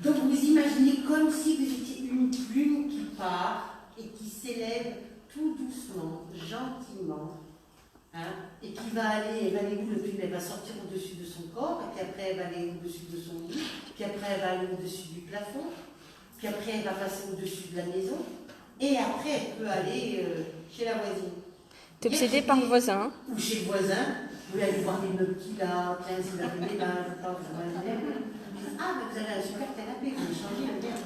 Donc vous imaginez comme si vous étiez une plume qui part et qui s'élève tout doucement, gentiment, hein, et qui va aller, elle va aller où le plume? Elle va sortir au-dessus de son corps, et puis après elle va aller au-dessus de son lit, puis après elle va aller au-dessus du plafond, puis après elle va passer au-dessus de la maison, et après elle peut aller chez la voisine. T'es obsédée par le voisin. Ou chez le voisin, vous allez voir les meubles qu'il a, tiens, s'il a donné, ben, attends, vous allez ah, mais vous avez un super canapé, vous allez changer le mien.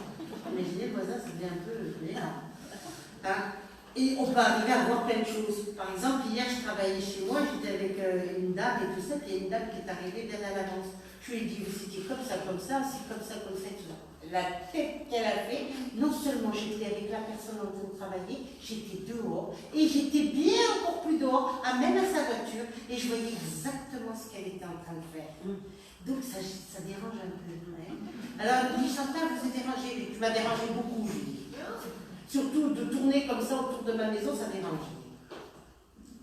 Imaginez le voisin, ça devient un peu hein? Et on peut arriver à voir plein de choses. Par exemple, hier, je travaillais chez moi, j'étais avec une dame et tout ça, puis il y a une dame qui est arrivée bien à l'avance. Je lui ai dit, c'était comme ça, c'est comme ça, tout ça. La tête qu'elle a fait, non seulement j'étais avec la personne en train de travailler, j'étais dehors, et j'étais bien encore plus dehors, même à sa voiture, et je voyais exactement ce qu'elle était en train de faire. Donc ça dérange un peu. Ouais. Alors elle me dit, Chantal, vous êtes dérangée. Tu m'as dérangé beaucoup, je lui dis. Surtout de tourner comme ça autour de ma maison, ça dérange.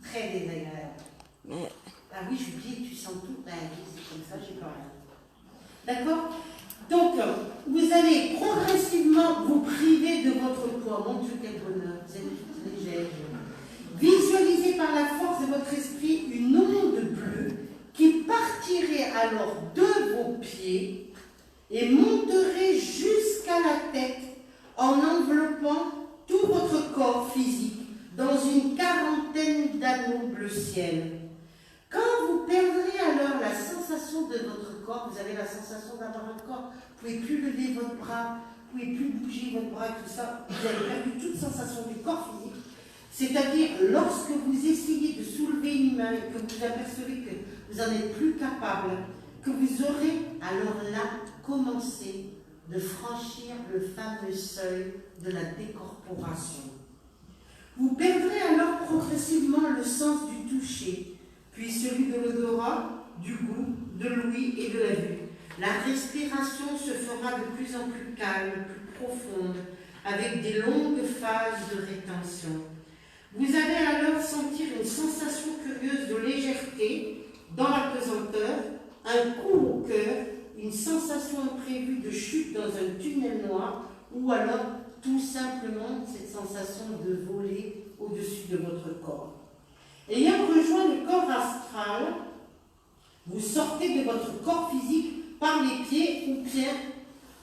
Très désagréable. Mais... Ah oui, je lui dis, tu sens tout. Ben oui, c'est comme ça, j'ai pas rien. D'accord? Donc, vous allez progressivement vous priver de votre poids. Mon Dieu, quel bonheur. Vous êtes légère. Visualisez par la force de votre esprit une onde bleue qui partirait alors de vos pieds et monterait jusqu'à la tête en enveloppant tout votre corps physique dans une quarantaine d'anneaux bleu ciel. Quand vous perdrez alors la sensation de votre corps, vous avez la sensation d'avoir un corps, vous ne pouvez plus lever votre bras, vous ne pouvez plus bouger votre bras et tout ça, vous avez perdu toute sensation du corps physique. C'est-à-dire, lorsque vous essayez de soulever une main et que vous apercevez que vous n'en êtes plus capable, que vous aurez alors là commencé de franchir le fameux seuil de la décorporation. Vous perdrez alors progressivement le sens du toucher, puis celui de l'odorat, du goût, de l'ouïe et de la vue. La respiration se fera de plus en plus calme, plus profonde, avec des longues phases de rétention. Vous allez alors sentir une sensation curieuse de légèreté dans la pesanteur, un coup au cœur, une sensation imprévue de chute dans un tunnel noir, ou alors tout simplement cette sensation de voler au-dessus de votre corps. Ayant rejoint le corps astral, vous sortez de votre corps physique par les pieds ou pieds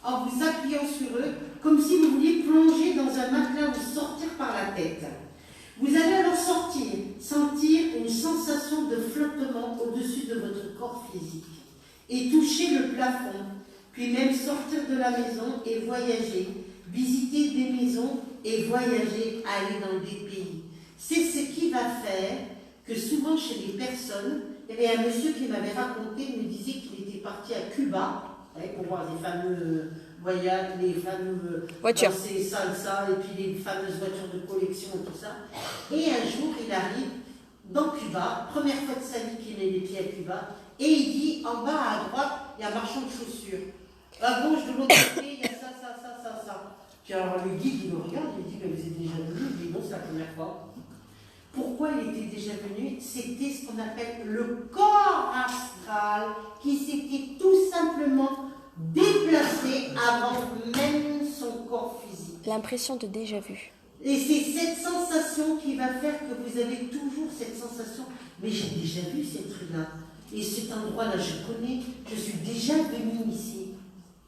en vous appuyant sur eux, comme si vous vouliez plonger dans un matelas ou sortir par la tête. Vous allez alors sentir une sensation de flottement au-dessus de votre corps physique et toucher le plafond, puis même sortir de la maison et voyager, visiter des maisons et voyager, aller dans des pays. C'est ce qui va faire que souvent chez les personnes, il y avait un monsieur qui m'avait raconté, il me disait qu'il était parti à Cuba, pour voir les fameux voyages, les fameux voitures, ces salsa et puis les fameuses voitures de collection et tout ça. Et un jour, il arrive dans Cuba, première fois de sa vie qu'il met les pieds à Cuba, et il dit, en bas à droite, il y a un marchand de chaussures. À gauche, de l'autre côté, il y a ça. Puis alors le guide, il le regarde, il dit, mais vous êtes déjà venu? Il dit, non, c'est la première fois. Pourquoi il était déjà venu? C'était ce qu'on appelle le corps astral qui s'était tout simplement déplacé avant même son corps physique. L'impression de déjà-vu. Et c'est cette sensation qui va faire que vous avez toujours cette sensation, mais j'ai déjà vu ces trucs-là. Et cet endroit-là, je connais, je suis déjà venue ici.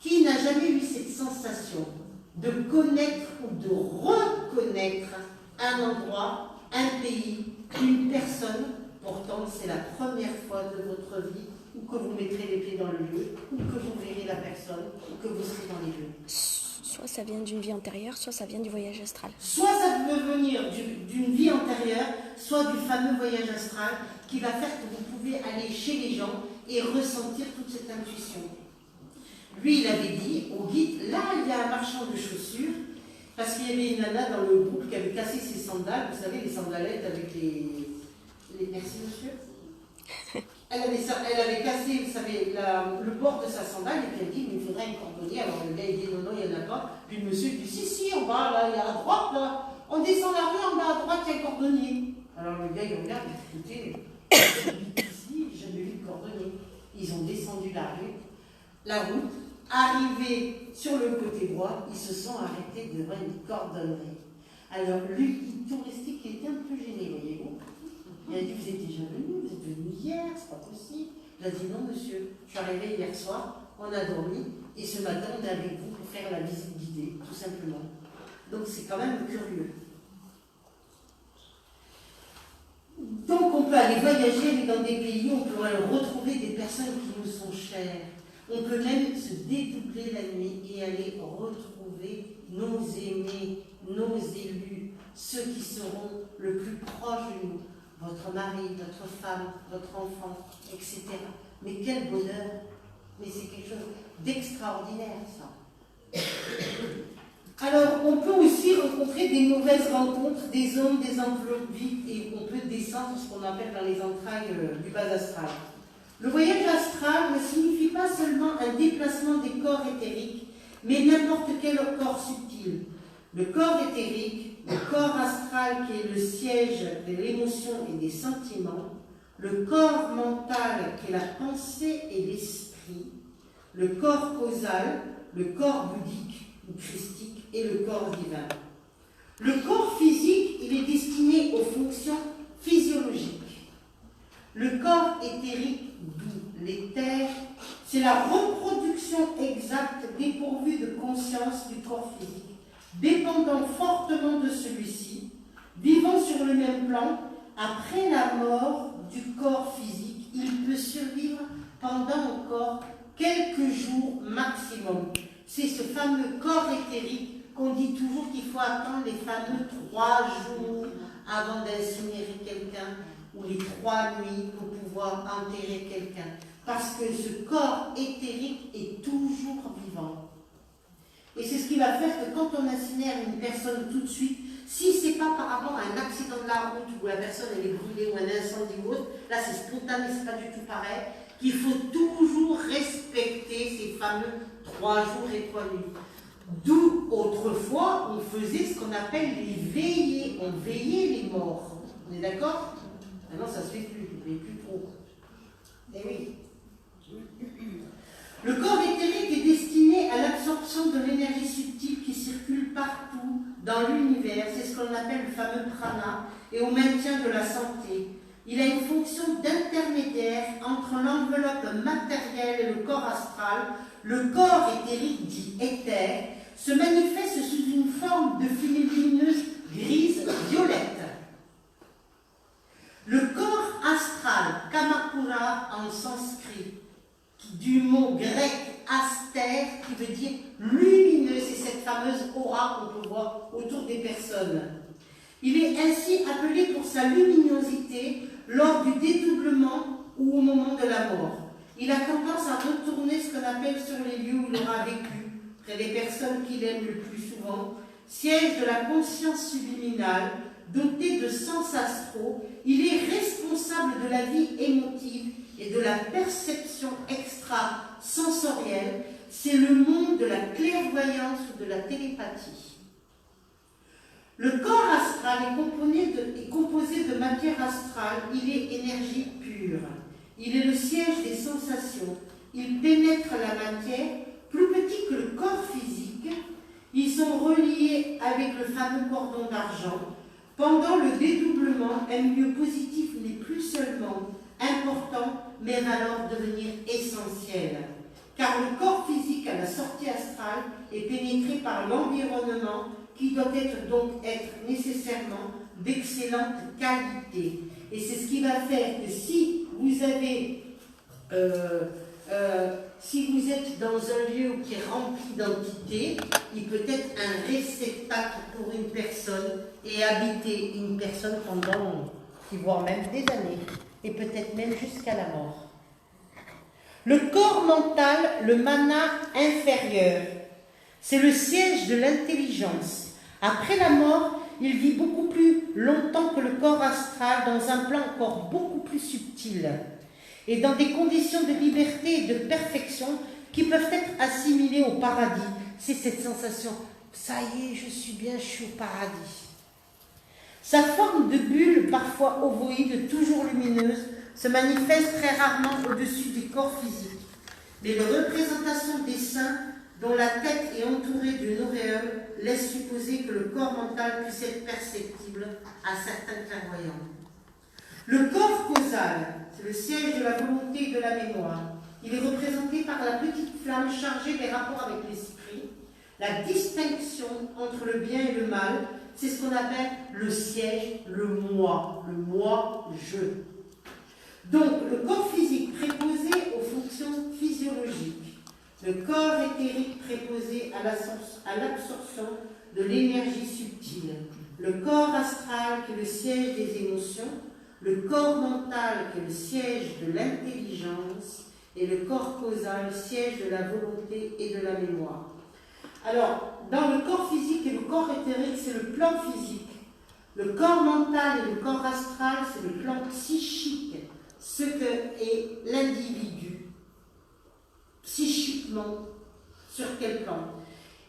Qui n'a jamais eu cette sensation de connaître ou de reconnaître un endroit, un pays, une personne? Pourtant, c'est la première fois de votre vie ou que vous mettrez les pieds dans le lieu, ou que vous verrez la personne, ou que vous serez dans les lieux. Soit ça vient d'une vie antérieure, soit ça vient du voyage astral. Soit ça peut venir d'une vie antérieure, soit du fameux voyage astral qui va faire que vous pouvez aller chez les gens et ressentir toute cette intuition. Lui, il avait dit au guide, là, il y a un marchand de chaussures, parce qu'il y avait une nana dans le groupe qui avait cassé ses sandales, vous savez, les sandalettes avec les... Merci, monsieur. Elle avait cassé, vous savez, le bord de sa sandale et puis elle dit, mais il faudrait un cordonnier. Alors le gars, il dit, non, il n'y en a pas. Puis le monsieur dit, si, en bas, là, il y a à droite, là. On descend la rue, en bas à droite, il y a un cordonnier. Alors le gars, il regarde, écoutez, ici, j'ai jamais vu de cordonnier. Ils ont descendu la route, arrivés sur le côté droit, ils se sont arrêtés devant une cordonnerie. Alors lui, guide touristique, il était un peu gêné, voyez-vous. Il a dit, vous êtes déjà venu, vous êtes venu hier, c'est pas possible. Il a dit, non monsieur, je suis arrivé hier soir, on a dormi, et ce matin on est avec vous pour faire la visite guidée, tout simplement. Donc c'est quand même curieux. Donc on peut aller voyager, aller dans des pays, on peut aller retrouver des personnes qui nous sont chères. On peut même se dédoubler la nuit et aller retrouver nos aimés, nos élus, ceux qui seront le plus proches de nous. Votre mari, votre femme, votre enfant, etc. Mais quel bonheur! Mais c'est quelque chose d'extraordinaire, ça. Alors, on peut aussi rencontrer des mauvaises rencontres, des hommes, des enveloppes vides, et on peut descendre ce qu'on appelle dans les entrailles du bas astral. Le voyage astral ne signifie pas seulement un déplacement des corps éthériques, mais n'importe quel corps subtil. Le corps éthérique, le corps astral qui est le siège de l'émotion et des sentiments, le corps mental qui est la pensée et l'esprit, le corps causal, le corps bouddhique ou christique et le corps divin. Le corps physique, il est destiné aux fonctions physiologiques. Le corps éthérique, d'où l'éther, c'est la reproduction exacte dépourvue de conscience du corps physique, dépendant fortement de celui-ci, vivant sur le même plan, après la mort du corps physique, il peut survivre pendant encore quelques jours maximum. C'est ce fameux corps éthérique qu'on dit toujours qu'il faut attendre les fameux 3 jours avant d'incinérer quelqu'un, ou les 3 nuits pour pouvoir enterrer quelqu'un. Parce que ce corps éthérique est toujours vivant. Et c'est ce qui va faire que quand on incinère une personne tout de suite, si ce n'est pas par rapport à un où la personne elle est brûlée ou un incendie ou autre, là c'est spontané, c'est pas du tout pareil, qu'il faut toujours respecter ces fameux 3 jours et 3 nuits. D'où autrefois on faisait ce qu'on appelle les veillées, on veillait les morts. On est d'accord? Maintenant ça se fait plus, mais plus trop. Eh oui. Le corps éthérique est destiné à l'absorption de l'énergie subtile qui circule partout dans l'univers, c'est ce qu'on appelle le fameux prana, et au maintien de la santé. Il a une fonction d'intermédiaire entre l'enveloppe matérielle et le corps astral. Le corps éthérique dit éther se manifeste sous une forme de fumée lumineuse grise violette. Le corps astral, Kamakura en sanskrit, du mot grec aster, qui veut dire lumineux, c'est cette fameuse aura qu'on peut voir autour des personnes. Il est ainsi appelé pour sa luminosité lors du dédoublement ou au moment de la mort. Il a tendance à retourner ce qu'on appelle sur les lieux où il aura vécu, près des personnes qu'il aime le plus souvent, siège de la conscience subliminale, doté de sens astraux. Il est responsable de la vie émotive et de la perception extrasensorielle. C'est le monde de la clairvoyance ou de la télépathie. Le corps astral est composé de matière astrale. Il est énergie pure. Il est le siège des sensations. Il pénètre la matière, plus petit que le corps physique. Ils sont reliés avec le fameux cordon d'argent. Pendant le dédoublement, un milieu positif n'est plus seulement important, mais va alors devenir essentiel. Car le corps physique à la sortie astrale est pénétré par l'environnement qui doit être nécessairement d'excellente qualité. Et c'est ce qui va faire que si vous avez, si vous êtes dans un lieu qui est rempli d'entités, il peut être un réceptacle pour une personne et habiter une personne pendant, voire même des années, et peut-être même jusqu'à la mort. Le corps mental, le mana inférieur, c'est le siège de l'intelligence. Après la mort, il vit beaucoup plus longtemps que le corps astral dans un plan encore beaucoup plus subtil et dans des conditions de liberté et de perfection qui peuvent être assimilées au paradis. C'est cette sensation, ça y est, je suis bien, je suis au paradis. Sa forme de bulle, parfois ovoïde, toujours lumineuse, se manifeste très rarement au-dessus du corps physique. Mais la représentation des saints, dont la tête est entourée d'une auréole, laisse supposer que le corps mental puisse être perceptible à certains clairvoyants. Le corps causal, c'est le siège de la volonté et de la mémoire. Il est représenté par la petite flamme chargée des rapports avec l'esprit. La distinction entre le bien et le mal, c'est ce qu'on appelle le siège, le moi, je. Donc, le corps physique préposé aux fonctions physiologiques, le corps éthérique préposé à l'absorption de l'énergie subtile, le corps astral qui est le siège des émotions, le corps mental qui est le siège de l'intelligence et le corps causal, siège de la volonté et de la mémoire. Alors, dans le corps physique et le corps éthérique, c'est le plan physique. Le corps mental et le corps astral, c'est le plan psychique, ce que est l'individu, psychiquement, sur quel plan.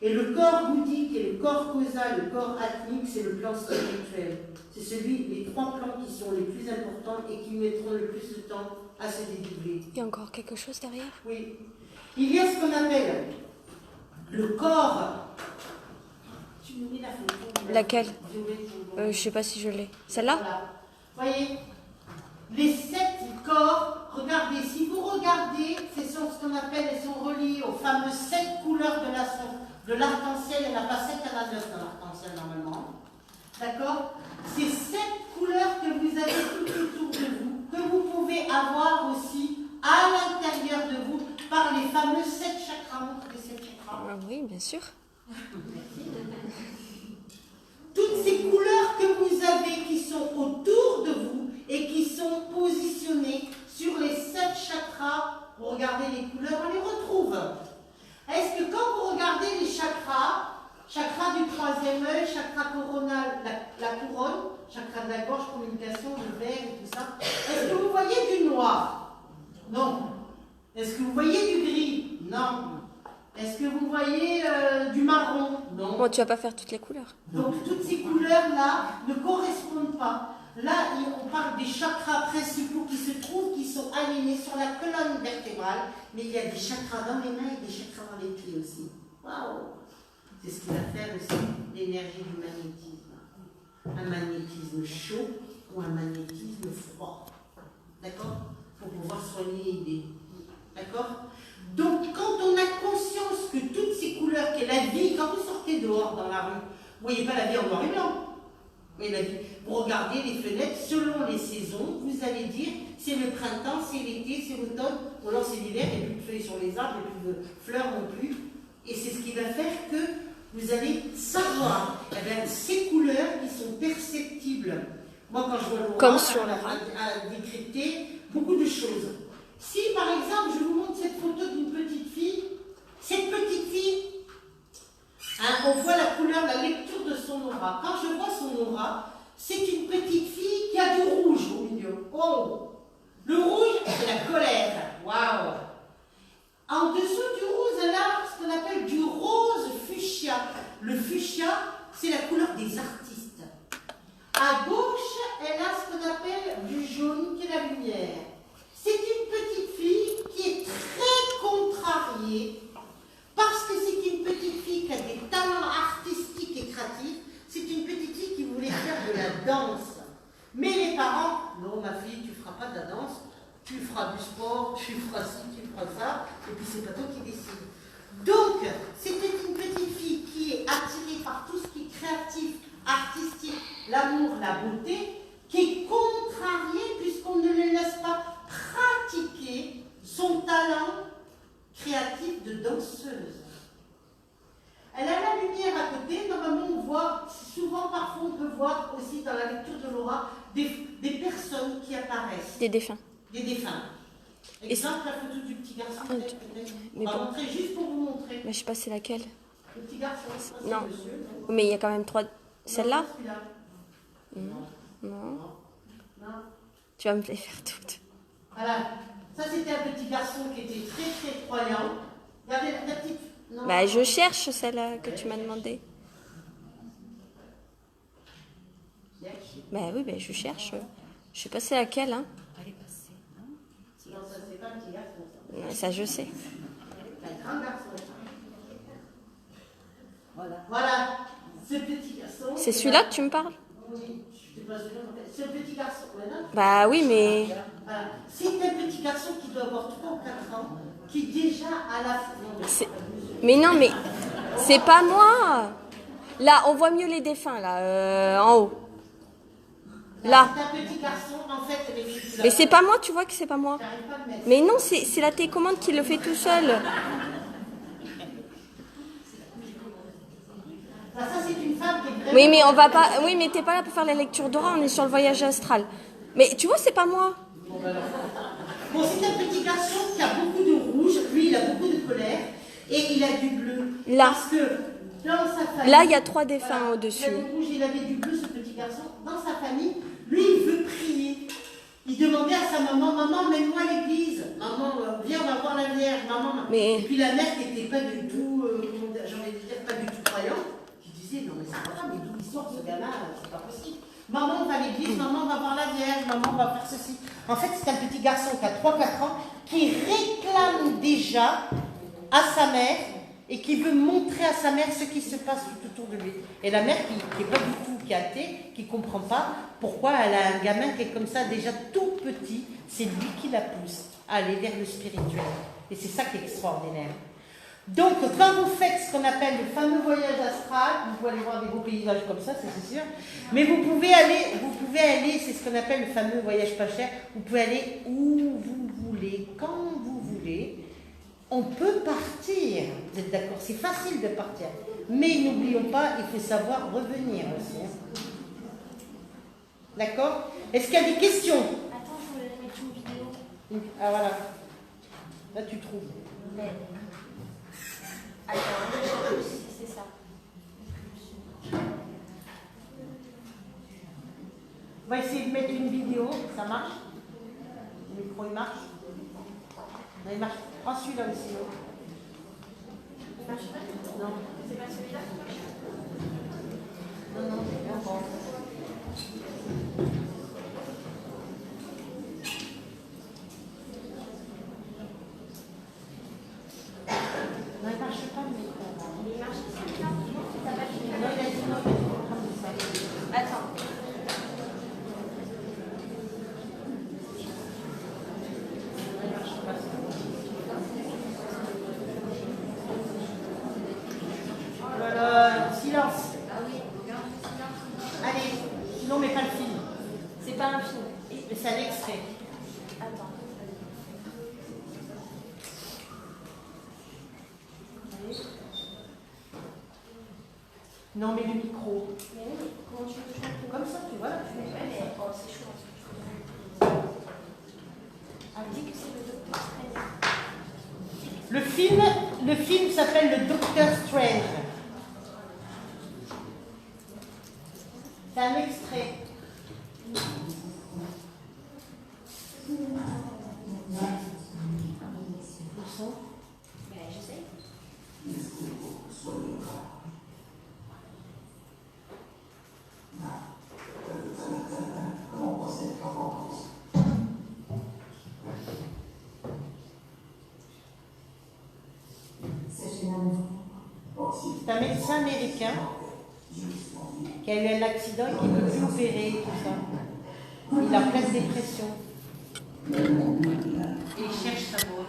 Et le corps bouddhique et le corps causal, le corps atmique, c'est le plan spirituel. C'est les 3 plans qui sont les plus importants et qui mettront le plus de temps à se dédoubler. Il y a encore quelque chose derrière? Oui. Il y a ce qu'on appelle le corps. Tu nous mets la photo. Laquelle? Je sais pas si je l'ai. Celle-là? Voilà. Voyez, les 7 corps, regardez, si vous regardez, c'est sur ce qu'on appelle, elles sont reliées aux fameuses 7 couleurs de l'arc-en-ciel. Il n'y en a pas 7, il y en a 9 dans l'arc-en-ciel normalement. D'accord? Ces 7 couleurs que vous avez tout autour de vous, que vous pouvez avoir aussi à l'intérieur de vous par les fameux 7 chakras. Montre les 7 chakras. Oui, bien sûr. Toutes ces couleurs que vous avez qui sont autour de vous et qui sont positionnées sur les 7 chakras, vous regardez les couleurs, on les retrouve. Est-ce que quand vous regardez les chakras, chakra du 3e œil, chakra coronal, la couronne, chakra de la gorge, communication, le vert et tout ça. Est-ce que vous voyez du noir? Non. Est-ce que vous voyez du gris? Non. Est-ce que vous voyez du marron? Non. Bon, tu vas pas faire toutes les couleurs. Donc toutes ces couleurs-là ne correspondent pas. Là, on parle des chakras principaux qui se trouvent, qui sont alignés sur la colonne vertébrale, mais il y a des chakras dans les mains et des chakras dans les pieds aussi. Waouh! C'est ce qui va faire aussi l'énergie du magnétisme. Un magnétisme chaud ou un magnétisme froid. D'accord? Pour pouvoir soigner l'idée. D'accord? Donc, quand on a conscience que toutes ces couleurs, qu'est la vie, quand vous sortez dehors dans la rue, vous ne voyez pas la vie en noir et blanc. Vous voyez la vie. Vous regardez les fenêtres, selon les saisons, vous allez dire c'est le printemps, c'est l'été, c'est l'automne, ou alors c'est l'hiver, il n'y a plus de feuilles sur les arbres, il n'y a plus de fleurs non plus. Et c'est ce qui va faire que vous allez savoir ces couleurs qui sont perceptibles. Moi, quand je vois l'aura, comme sur la à décrypter beaucoup de choses. Si, par exemple, je vous montre cette photo d'une petite fille, cette petite fille, on voit la couleur, la lecture de son aura. Quand je vois son aura, c'est une petite fille qui a du rouge au milieu. Oh! Le rouge, c'est la colère. Waouh! En dessous du rose, elle a ce qu'on appelle du rose fuchsia. Le fuchsia, c'est la couleur des artistes. À gauche, elle a ce qu'on appelle du jaune, qui est la lumière. C'est une petite fille qui est très contrariée parce que c'est une petite fille qui a des talents artistiques et créatifs. C'est une petite fille qui voulait faire de la danse. Mais les parents, non ma fille, tu ne feras pas de la danse, tu feras du sport, tu feras ci, tu feras ça, et puis c'est pas toi qui décide. Donc, c'était une petite fille qui est attirée par tout ce qui est créatif, artistique, l'amour, la beauté, qui est contrariée puisqu'on ne le laisse pas pratiquer son talent créatif de danseuse. Elle a la lumière à côté. Normalement, on voit, souvent, parfois, on peut voir aussi dans la lecture de l'aura des personnes qui apparaissent. Des défunts. Des défunts. Exemple, la photo du petit garçon, peut-être. Mais On va bon. montrer juste pour vous montrer. Mais je sais pas c'est laquelle. Le petit garçon, ça, c'est Non. monsieur. Mais il y a quand même 3. Celle-là? Non, celui-là. Non. Non. Tu vas me les faire toutes. Voilà. Ça, c'était un petit garçon qui était très, très croyant. Regardez la petite... Non. Bah, je cherche celle que tu m'as demandé. Bah oui, bah, je cherche. Je sais pas c'est laquelle, hein. Non, ça, c'est pas un petit garçon, ça. Ouais, ça, je sais. C'est un grand garçon. Voilà. Ce petit garçon... C'est celui-là que tu me parles? Oui, je sais pas celui-là. Ce petit garçon... Voilà. Bah oui, mais... Voilà. C'est un petit garçon qui doit avoir 3 ou 4 ans, qui déjà à la... Mais non, mais c'est pas moi. Là, on voit mieux les défunts, là, en haut. Là. C'est un petit garçon, en fait... Mais c'est pas moi, tu vois que c'est pas moi. J'arrive pas à le mettre. Mais non, c'est la télécommande qui le fait tout seul. Ça, c'est une femme qui est vraiment... Oui, mais on va pas... Oui, mais t'es pas là pour faire la lecture d'aura, on est sur le voyage astral. Mais tu vois, c'est pas moi. Bon, c'est un petit garçon qui a beaucoup de rouge. Lui, il a beaucoup de colère. Et il a du bleu. Là. Parce que dans sa famille... Là, il y a 3 défunts voilà, au-dessus. Il a du rouge, il avait du bleu, ce petit garçon. Dans sa famille, lui, il veut prier. Il demandait à sa maman, maman, mène-moi à l'église. Maman, viens, on va voir la Vierge. Maman. Mais- Et puis la mère qui n'était pas du tout, j'ai envie de dire, pas du tout croyante, qui disait, non mais c'est pas grave, mais d'où il sort ce gamin, c'est pas possible. Maman, on va à l'église, maman, on va voir la Vierge, maman, on va faire ceci. En fait, c'est un petit garçon qui a 3-4 ans, qui réclame déjà à sa mère et qui veut montrer à sa mère ce qui se passe tout autour de lui. Et la mère qui n'est pas du tout, qui est athée, qui ne comprend pas pourquoi elle a un gamin qui est comme ça déjà tout petit, c'est lui qui la pousse à aller vers le spirituel. Et c'est ça qui est extraordinaire. Donc, quand vous faites ce qu'on appelle le fameux voyage astral, vous pouvez aller voir des beaux paysages comme ça, c'est sûr, mais vous pouvez aller, c'est ce qu'on appelle le fameux voyage pas cher, vous pouvez aller où vous voulez, quand vous voulez. On peut partir, vous êtes d'accord, c'est facile de partir, mais n'oublions pas, il faut savoir revenir aussi. Hein. D'accord? Est-ce qu'il y a des questions? Attends, je voulais mettre une vidéo. Ah voilà, là tu trouves. Attends, je sais plus si c'est ça. On va essayer de mettre une vidéo, ça marche? Le micro il marche? Non, il marche. Prends celui-là aussi. Il marche pas? Non. C'est pas celui-là qui marche? Non, non, c'est bien bon. Non, il marche pas le micro. Il marche celui-là? Non, ça va Non, il a dit non, il a dit prendre ça. Attends. Il marche pas, ça. Voilà, silence. Ah oui, regarde le silence. Allez, sinon, mais pas le film. C'est pas un film. Mais c'est un extrait. Attends. Non, mais le micro. Mais oui, mais comment tu veux que je fasse? Comme ça, tu vois là. Ouais, mais oh, c'est chaud. Elle dit que c'est le docteur Strange. Le film s'appelle Le Docteur Strange. C'est un extrait. Le son. Mais je sais. C'est un médecin américain qui a eu un accident et qui ne peut plus opérer et tout ça. Il est en pleine dépression. Et il cherche sa voix.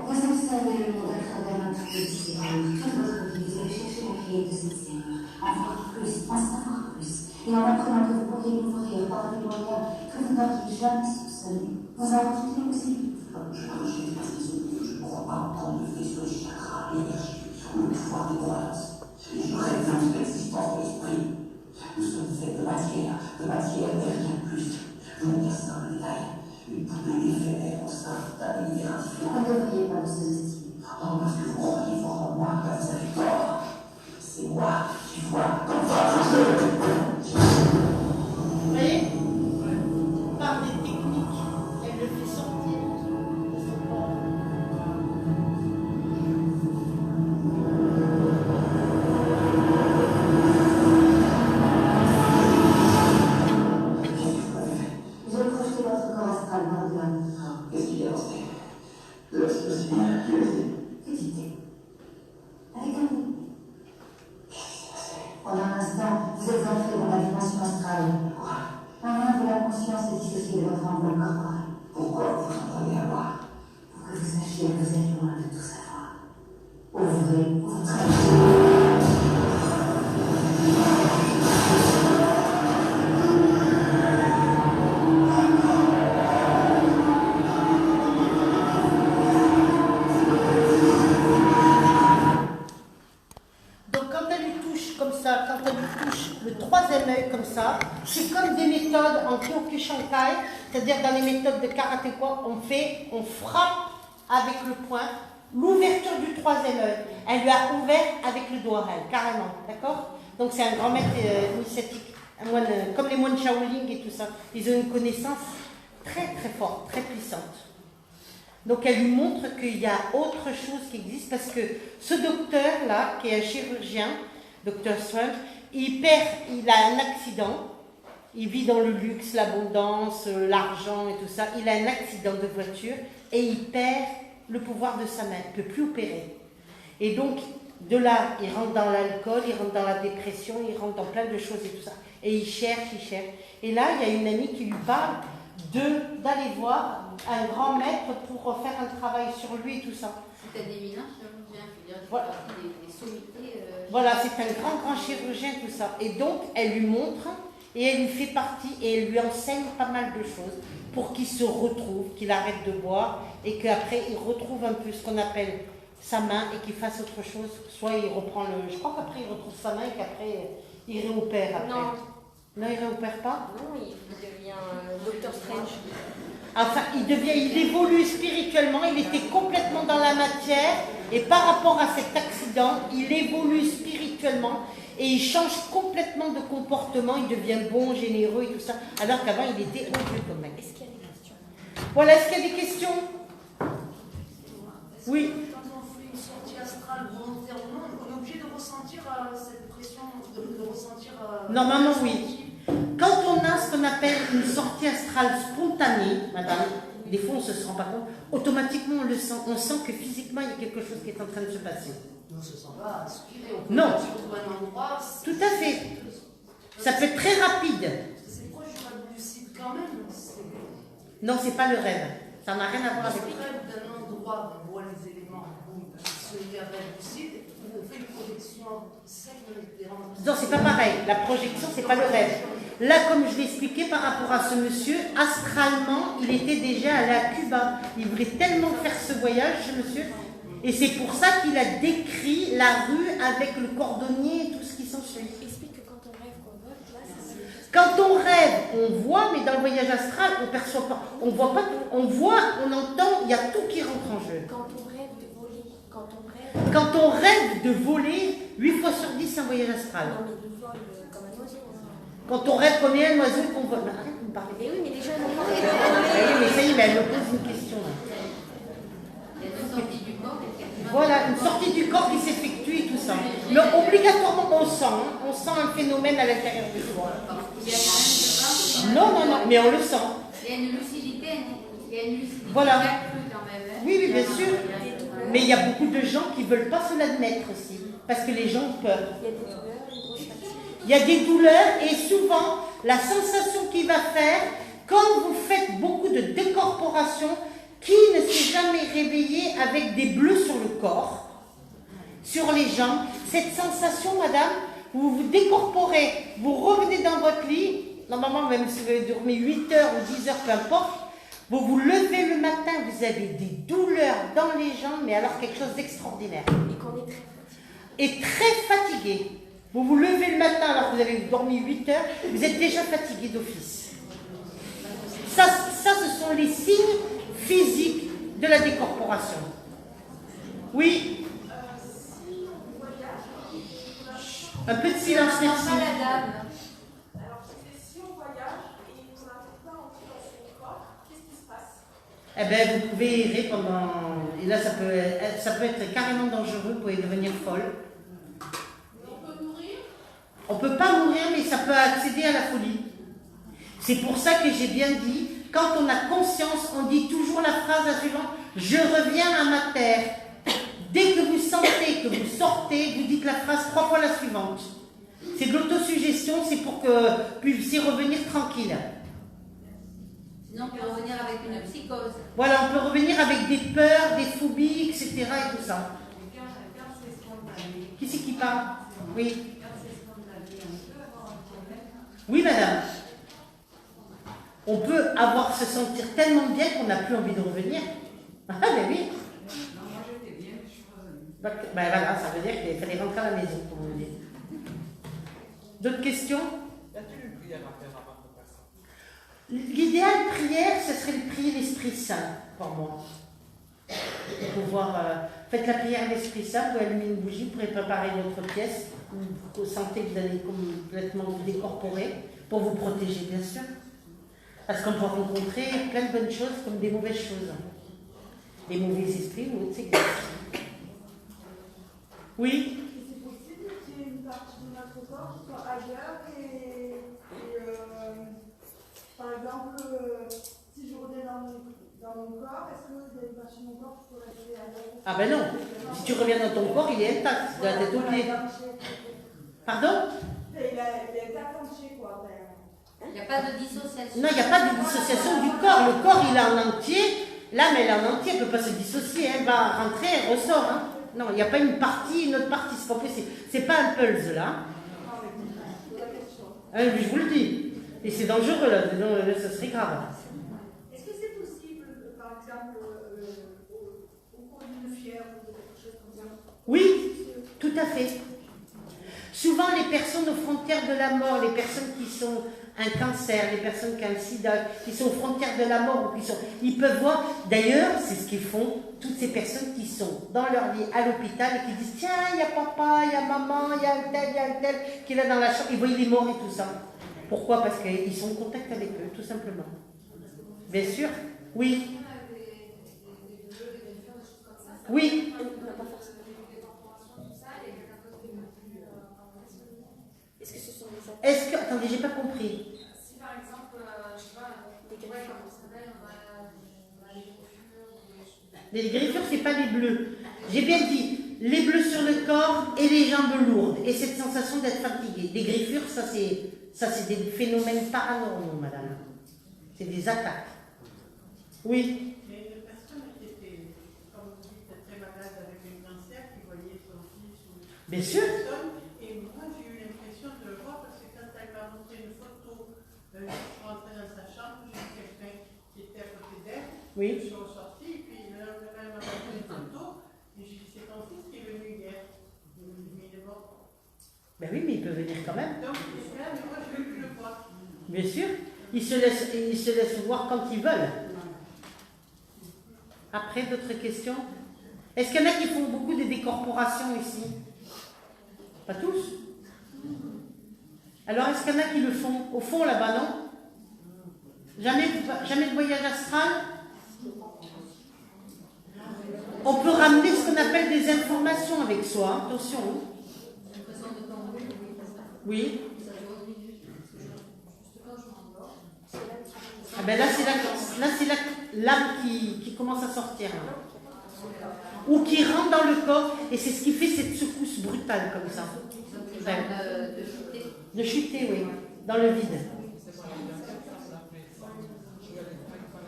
Vous observez le monde à travers un trou de serrure. Toute votre vie, vous allez chercher la clé de cette serrure. En voir plus, en savoir plus. Et en apprenant que vous pourriez l'ouvrir par des moyens que vous n'auriez jamais soupçonnés. Vous inventez les possibilités. Je rejette parce je ne crois pas entendre le vaisseau du chakra, l'énergie ou le pouvoir de croyance. Je rêve de l'existence de l'esprit. Nous sommes faits de matière et rien de plus. Je vous dire ça dans le détail. Une poupée éphémère au sein d'un univers indifférent. Vous ne devriez pas vous sous-estimer. Oh, parce que vous croyez fort en moi, comme vous avez tort. C'est moi qui vois comme ça. Vous voyez? Par des techniques, elle le fait sortir de son corps. Vous allez projeter votre corps astral dans le doigt. Qu'est-ce qu'il y a dans ce de la psilocybine qui est restée? Petite thé. Avec un goût. Pendant un instant, vous êtes entré dans la dimension astrale. Un moment où la conscience est dissociée de votre enveloppe corporelle. Pourquoi vous en prenez à moi? Pour que vous sachiez que vous êtes loin de tout savoir. Ouvrez votre œil. Donc quand elle lui touche comme ça, quand elle lui touche le troisième œil comme ça, c'est comme des méthodes en Kyokushinkai, c'est-à-dire dans les méthodes de karaté quoi, on frappe avec le poing l'ouverture du troisième œil. Elle lui a ouvert avec le doigt, elle, carrément, d'accord? Donc c'est un grand maître initiatique, un moine, comme les moines Shaolin et tout ça. Ils ont une connaissance très très forte, très puissante. Donc elle lui montre qu'il y a autre chose qui existe parce que ce docteur-là, qui est un chirurgien, docteur Strange, il a un accident, il vit dans le luxe, l'abondance, l'argent et tout ça, il a un accident de voiture et il perd le pouvoir de sa main, il ne peut plus opérer. Et donc de là, il rentre dans l'alcool, il rentre dans la dépression, il rentre dans plein de choses et tout ça. Et il cherche. Et là, il y a une amie qui lui parle d'aller voir un grand maître pour faire un travail sur lui et tout ça. C'était des éminents chirurgiens, je veux dire, Voilà. des sommités. Voilà, c'est un grand chirurgien, tout ça. Et donc, elle lui montre et elle lui fait partie et elle lui enseigne pas mal de choses pour qu'il se retrouve, qu'il arrête de boire et qu'après, il retrouve un peu ce qu'on appelle sa main et qu'il fasse autre chose. Soit il reprend je crois qu'après, il retrouve sa main et qu'après, il réopère après. Non, Non, il ne réopère pas. Non, il devient Docteur Strange. Enfin, il évolue spirituellement, il était complètement dans la matière, et par rapport à cet accident, il évolue spirituellement, et il change complètement de comportement, il devient bon, généreux et tout ça, alors qu'avant, il était odieux comme mec. Est-ce qu'il y a des questions? Voilà, est-ce qu'il y a des questions? Oui. Quand on fait une sortie astrale volontairement, on est obligé de ressentir cette pression, de ressentir... Normalement, oui. Quand on a ce qu'on appelle une sortie astrale spontanée, madame, des fois on ne se rend pas compte, automatiquement on le sent. On sent que physiquement il y a quelque chose qui est en train de se passer. On ne se sent pas aspiré, on peut Non. partir dans un endroit... Tout à fait. Ça peut être très rapide. C'est proche du rêve lucide quand même. Non, c'est pas le rêve. Ça n'a rien à voir avec... Le rêve d'un endroit, on voit les éléments, c'est un rêve lucide, on fait une projection sec de l'expérience. Non, c'est pas pareil. La projection, c'est pas le rêve. Là, comme je l'ai expliqué par rapport à ce monsieur, astralement, il était déjà allé à Cuba. Il voulait tellement faire ce voyage, ce monsieur. Et c'est pour ça qu'il a décrit la rue avec le cordonnier et tout ce qui s'ensuit. Explique que quand on rêve qu'on vote, là, c'est... Quand on rêve, on voit, mais dans le voyage astral, on ne perçoit pas. On voit pas, on voit, on entend, il y a tout qui rentre en jeu. Quand on rêve de voler, Quand on rêve de voler, 8 fois sur 10, c'est un voyage astral. Non, mais le vol comme un oiseau. Quand on rêve qu'on est un oiseau et qu'on vole. Mais arrête de me parler. Mais oui, mais les gens n'ont pas Ah oui, mais ça y est, mais elle me pose une question. Là. Il y a deux sorties du corps et quelqu'un. Voilà, une sortie du corps qui s'effectue et tout ça. Mais obligatoirement, on sent un phénomène à l'intérieur de soi. Il y a quand même, je pense, Non, mais on le sent. il y a une lucidité, il y a une lucidité Voilà. accrue quand même. Hein. Oui, bien sûr. Il y a- Mais il y a beaucoup de gens qui ne veulent pas se l'admettre aussi. Parce que les gens ont peur. Il y a des douleurs, une grosse fatigue. Il y a des douleurs et souvent, la sensation qu'il va faire, quand vous faites beaucoup de décorporation, qui ne s'est jamais réveillé avec des bleus sur le corps, sur les jambes, cette sensation, madame, vous vous décorporez, vous revenez dans votre lit, normalement même si vous avez dormi 8 heures ou 10 heures, peu importe, vous vous levez le matin, vous avez des douleurs dans les jambes, mais alors quelque chose d'extraordinaire. Et qu'on est très fatigué. Et très fatigué. Vous vous levez le matin alors que vous avez dormi 8 heures, vous êtes déjà fatigué d'office. Ça, ce sont les signes physiques de la décorporation. Oui. Un peu de silence, Non, merci. pas la dame. Alors, si on voyage et qu'on n'arrive pas à entrer dans son corps, qu'est-ce qui se passe? Eh bien, vous pouvez errer pendant... Et là, ça peut être carrément dangereux, vous pouvez devenir folle. On peut mourir? On ne peut pas mourir, mais ça peut accéder à la folie. C'est pour ça que j'ai bien dit, quand on a conscience, on dit toujours la phrase suivante, je reviens à ma terre. Dès que vous sentez que vous sortez, vous dites la phrase 3 fois la suivante. C'est de l'autosuggestion, c'est pour que vous puissiez revenir tranquille. Sinon, on peut revenir avec une psychose. Voilà, on peut revenir avec des peurs, des phobies, etc. et tout ça. Quand c'est spontané, Qui c'est qui parle? Oui. quand c'est spontané, on peut avoir un problème. Oui, madame. On peut avoir se sentir tellement bien qu'on n'a plus envie de revenir. Ah, ben oui. Non, moi j'étais bien, mais je suis revenue. Ben voilà, ça veut dire qu'il fallait rentrer à la maison, comme on dit. D'autres questions? Y a-t-il une prière à faire avant de passer? L'idéal prière, ce serait de prier l'Esprit Saint, pour moi. Pour pouvoir, faites la prière à l'Esprit Saint, vous pouvez allumer une bougie, vous pourrez préparer votre pièce, vous sentez que vous allez complètement vous décorporer, pour vous protéger, bien sûr. Parce qu'on peut rencontrer plein de bonnes choses comme des mauvaises choses. Les mauvais esprits, ou autre, c'est que... Oui? C'est possible qu'il y ait une partie de notre corps qui soit ailleurs par exemple, si je reviens dans mon corps, est-ce qu'il y a une partie de mon corps qui peut rester ailleurs? Ah ben non. Si tu reviens dans ton corps, il est intact, de la tête aux pieds. Pardon? Il est attaché, quoi. Il n'y a pas de dissociation. Non, il n'y a pas de dissociation du corps. Le corps, il est en entier. L'âme, elle est en entier. Elle ne peut pas se dissocier. Elle va rentrer, elle ressort. Hein. Non, il n'y a pas une partie, une autre partie. C'est pas possible. C'est pas un pulse, là. Je vous le dis. Et c'est dangereux, là. Sinon, ça serait grave. Est-ce que c'est possible, par exemple, au cours d'une fièvre ou quelque chose comme ça? Oui, tout à fait. Souvent, les personnes aux frontières de la mort, les personnes qui sont un cancer, les personnes qui ont un sida, qui sont aux frontières de la mort, ou qui sont, ils peuvent voir, d'ailleurs, c'est ce qu'ils font, toutes ces personnes qui sont dans leur lit à l'hôpital et qui disent, tiens, il y a papa, il y a maman, il y a un tel qui est là dans la chambre, ils voient les morts et tout ça. Pourquoi? Parce qu'ils sont en contact avec eux, tout simplement. Bien sûr, oui. Oui. Est-ce que ce sont des attaques? Est-ce que... Attendez, j'ai pas compris. Si par exemple, je sais pas, comment ça s'appelle, les griffures, c'est pas les bleus. J'ai bien dit, les bleus sur le corps et les jambes lourdes. Et cette sensation d'être fatigué. Les griffures, ça c'est des phénomènes paranormaux, madame. C'est des attaques. Oui. Mais une personne qui était, comme vous dites, très malade avec un cancer, qui voyait son fils ou Bien sûr. personne, et moi j'ai eu l'impression de le voir parce que quand elle m'a montré une photo, je suis rentrée dans sa chambre, j'ai vu quelqu'un qui était à côté d'elle, Oui. je suis ressortie, et puis le lendemain elle m'a montré une photo, et j'ai dit c'est ton fils qui est venu hier. Mais il est mort. Ben oui, mais il peut venir quand même. Donc il est là, mais moi je ne veux plus le voir. Bien sûr. Ils se laissent voir quand ils veulent. Après, d'autres questions? Est-ce qu'il y en a qui font beaucoup de décorporations ici? Pas tous? Alors, est-ce qu'il y en a qui le font? Au fond, là-bas, non? Jamais de voyage astral? On peut ramener ce qu'on appelle des informations avec soi. Attention. Oui. Ah ben là, c'est l'âme qui commence à sortir. Ou qui rentre dans le corps, et c'est ce qui fait cette secousse brutale comme ça. De chuter, oui, dans le vide.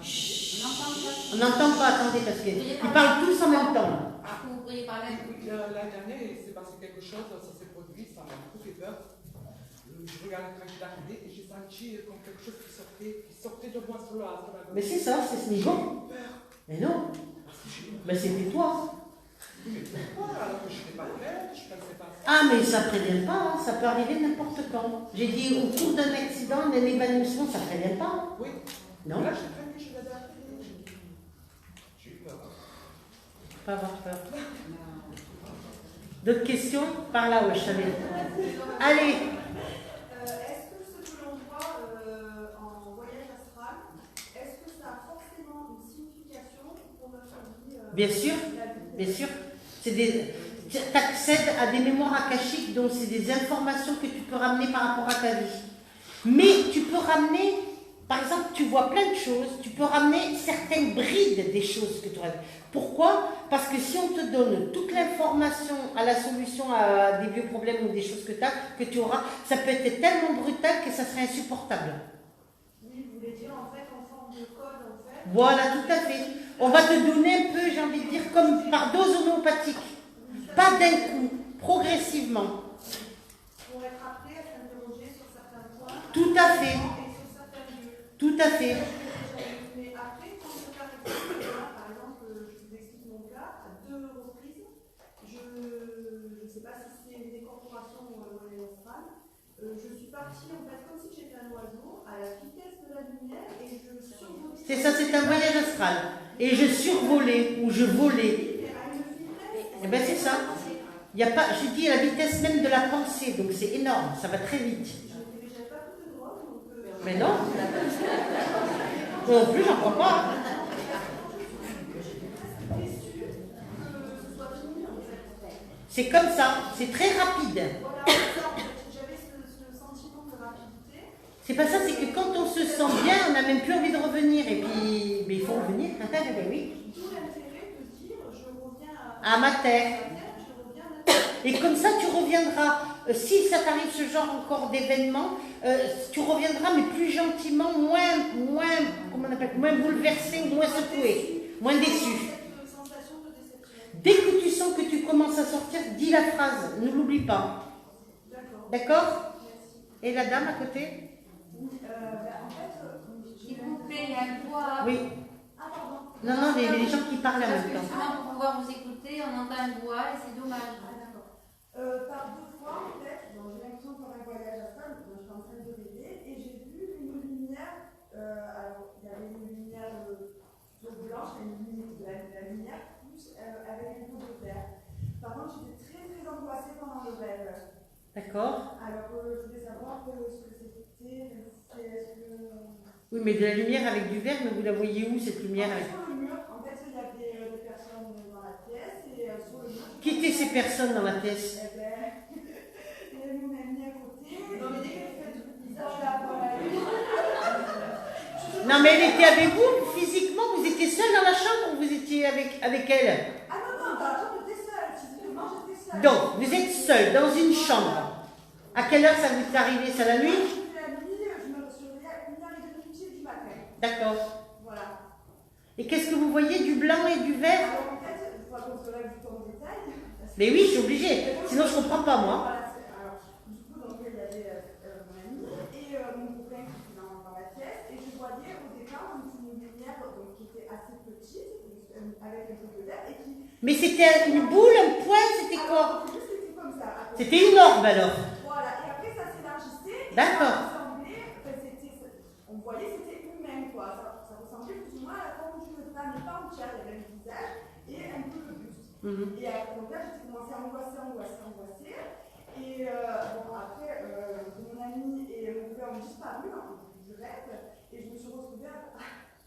Chut. On n'entend pas, attendez, parce qu'ils parlent tous en même temps. Vous pourriez parler un peu plus. L'année dernière, il s'est passé quelque chose, ça s'est produit, ça m'a beaucoup fait peur. Je regardais quand il est arrivé et j'ai senti comme quelque chose qui sortait de moi sur le hasard. Mais c'est ça, c'est ce niveau. Mais non. Mais c'était toi. Mais pourquoi? Alors que je n'étais pas prête, je ne pensais pas ça. Ah, mais ça ne prévient pas, ça peut arriver n'importe quand. J'ai dit au cours d'un accident, d'un évanouissement, ça ne prévient pas. Oui. Non. Là, j'ai prévu, je l'avais appelé. J'ai eu peur. Pas avoir peur. D'autres questions? Par là, ouais, je savais. Allez. Est-ce que ce que l'on voit en voyage astral, est-ce que ça a forcément une signification pour notre vie? Bien sûr, bien sûr. Tu accèdes à des mémoires akashiques, donc c'est des informations que tu peux ramener par rapport à ta vie. Mais tu peux ramener, par exemple, tu vois plein de choses, tu peux ramener certaines brides des choses que tu as. Pourquoi? Parce que si on te donne toute l'information à la solution à des vieux problèmes ou des choses que tu auras, ça peut être tellement brutal que ça serait insupportable. Oui, vous voulez dire en fait en forme de code en fait. Voilà, tout à fait. On va te donner un peu, j'ai envie de dire, comme par dose homéopathique. Pas d'un coup, progressivement. Pour être appelé à s'interroger sur certains points. Tout à fait. Et sur certains lieux. Tout à fait. Mais après, quand je fais par exemple, je vous explique mon cas, à 2 reprises, je ne sais pas si c'est une décorporation ou un voyage astral, je suis partie en fait comme si j'étais un oiseau à la vitesse de la lumière et je survolais. C'est ça, c'est un voyage astral. Et je survolais ou je volais. Eh bien, c'est ça. Il y a pas, je dis à la vitesse même de la pensée, donc c'est énorme, ça va très vite. Mais non. Non plus, j'en crois pas. C'est comme ça, c'est très rapide. J'avais ce sentiment de rapidité. C'est pas ça, c'est que quand on se sent bien, on n'a même plus envie de revenir. Et puis, mais il faut revenir. Ben oui. D'où l'intérêt de dire je reviens À ma terre. Et comme ça, tu reviendras. Si ça t'arrive ce genre encore d'événement, tu reviendras, mais plus gentiment, comment on appelle, moins bouleversé ou moins secoué, moins déçu. Dès que tu sens que tu commences à sortir, dis la phrase, ne l'oublie pas. D'accord? Et la dame à côté? S'il vous plaît, il y a un bois. Oui. Non, les gens qui parlent en même temps. Justement, pour pouvoir vous écouter, on entend un bois et c'est dommage. Par 2 fois, peut-être, Oui, mais de la lumière avec du verre, mais vous la voyez où cette lumière avec... Sur le mur, en fait, il y avait des personnes dans la pièce et sur le mur. Qui étaient ces personnes dans la pièce? Eh ben, il y avait mon amie à côté. Non, mais dès qu'elle fait du bizarre, voilà. Non, mais elle était avec vous physiquement? Vous étiez seule dans la chambre ou vous étiez avec elle? Ah non, dans la chambre, j'étais seule. Physiquement, j'étais seule. Donc, vous êtes seule dans une chambre. À quelle heure ça vous est arrivé? C'est la nuit? Je me surveillais à 1h30 du matin. D'accord. Voilà. Et qu'est-ce que vous voyez? Du blanc et du vert? Alors en fait, il faut qu'on se lève du temps en détail. Mais oui, je suis obligée. Sinon, je ne comprends pas, moi. Voilà, alors, du coup, donc, il y avait mon ami et mon copain qui était dans la pièce. Et je voyais au départ une lumière donc, qui était assez petite, avec un peu de verre. Et qui... Mais c'était une boule, un point, c'était quoi? C'était comme ça. C'était une orbe, alors. Voilà, et après, ça s'élargissait. D'accord. On voyait que c'était humain, quoi. Ça ressemblait plus ou moins à la forme d'une femme, mais pas entière. Il y avait le visage et un peu le buste. Et donc là, j'ai commencé à angoisser. Et bon, après, mon ami et mon frère ont disparu du rêve. Et je me suis retrouvée à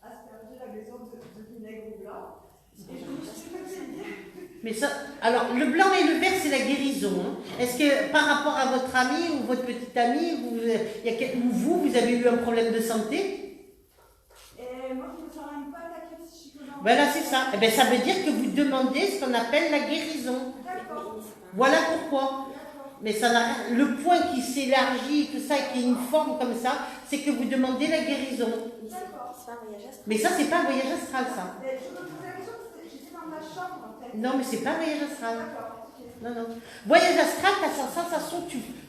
asperger la maison de vinaigre blanc. Et je me suis réveillée. Mais ça, alors, le blanc et le vert, c'est la guérison. Hein. Est-ce que par rapport à votre ami ou votre petite amie, vous avez eu un problème de santé? Et moi, je ne me sens même pas attaquée psychiquement. Voilà, c'est ça. Eh bien, ça veut dire que vous demandez ce qu'on appelle la guérison. D'accord. Voilà pourquoi. Mais ça n'a rien. Le point qui s'élargit, tout ça, qui est une forme comme ça, c'est que vous demandez la guérison. Mais ça, c'est pas un voyage astral, ça. Mais je me posais la question parce que j'étais dans ma chambre, en fait. Non, mais c'est pas un voyage astral. D'accord. Non, non. Voyage astral, tu as cette sensation,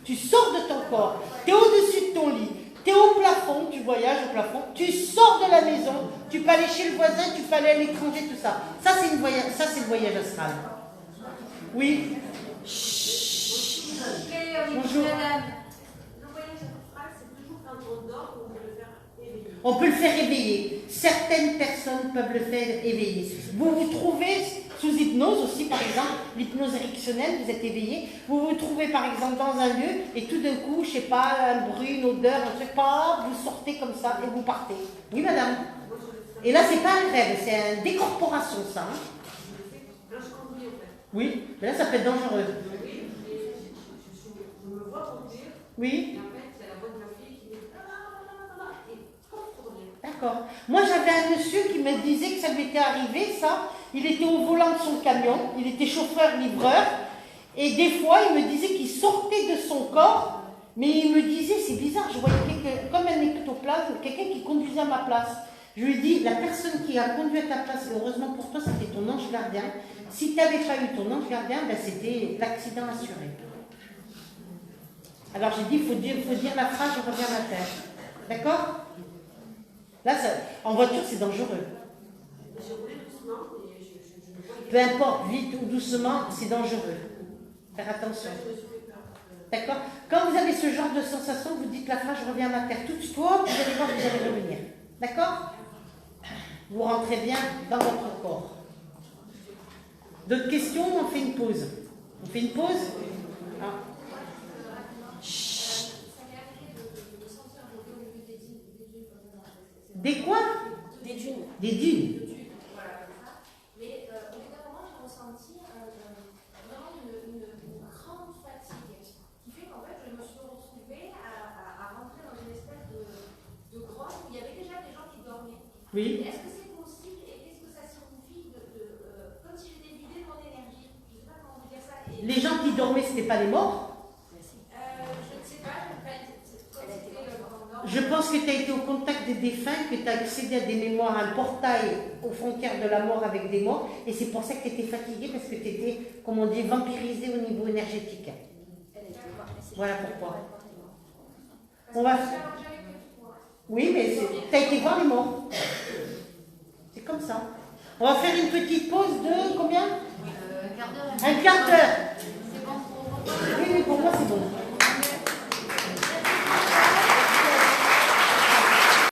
tu sors de ton corps, tu es au-dessus de ton lit, tu es au plafond, tu voyages au plafond, tu sors de la maison, tu peux aller chez le voisin, tu peux aller à l'étranger, tout ça. Ça, c'est le voyage astral. Oui. Bonjour. Le voyage astral, c'est toujours quand on dort ou on peut le faire éveiller. On peut le faire éveiller. Certaines personnes peuvent le faire éveiller. Vous vous trouvez sous hypnose aussi, par exemple, l'hypnose érectionnelle, vous êtes éveillé. Vous vous trouvez par exemple dans un lieu et tout d'un coup, je sais pas, un bruit, une odeur, un truc, vous sortez comme ça et vous partez. Oui, madame. Et là, c'est pas un rêve, c'est une décorporation, ça. Hein. Oui, mais là, ça peut être dangereux. Je me vois conduire. Oui. Et en fait, c'est la voix de ma fille qui me dit et trop bien. D'accord. Moi, j'avais un monsieur qui me disait que ça lui était arrivé, ça. Il était au volant de son camion, il était chauffeur-livreur, et des fois, il me disait qu'il sortait de son corps, mais il me disait, c'est bizarre, je voyais quelqu'un, comme un ectoplasme, quelqu'un qui conduisait à ma place. Je lui ai dit, la personne qui a conduit à ta place, heureusement pour toi, c'était ton ange gardien. Si tu n'avais pas eu ton ange gardien, ben, c'était l'accident assuré. Alors j'ai dit, il faut dire la phrase, je reviens à la terre. D'accord? Là, en voiture, c'est dangereux. Peu importe, vite ou doucement, c'est dangereux. Faire attention. D'accord? Quand vous avez ce genre de sensation, vous dites la phrase, je reviens à ma terre. Tout de suite, vous allez voir, vous allez revenir. D'accord? Vous rentrez bien dans votre corps. D'autres questions? On fait une pause. On fait une pause? Ah. Des quoi? Des dunes. Des dunes. Mais au bout d'un moment, j'ai ressenti vraiment une grande fatigue qui fait qu'en fait, je me suis retrouvée à rentrer dans une espèce de grotte où il y avait déjà des gens qui dormaient. Oui. Est-ce que c'est possible et qu'est-ce que ça signifie comme si j'étais vidée de mon énergie? Je ne sais pas comment vous dire ça. Et Les gens qui dormaient, ce n'étaient pas les morts? je ne sais pas, Je pense que tu as été au contact des défunts, que tu as accédé à des mémoires, un portail aux frontières de la mort avec des morts, et c'est pour ça que tu étais fatiguée, parce que tu étais, comme on dit, vampirisée au niveau énergétique. Voilà pourquoi. On va... Oui, mais tu as été voir les morts. C'est comme ça. On va faire une petite pause de combien? Un quart d'heure. Un quart d'heure. C'est bon pour vous? Oui, pour moi c'est bon.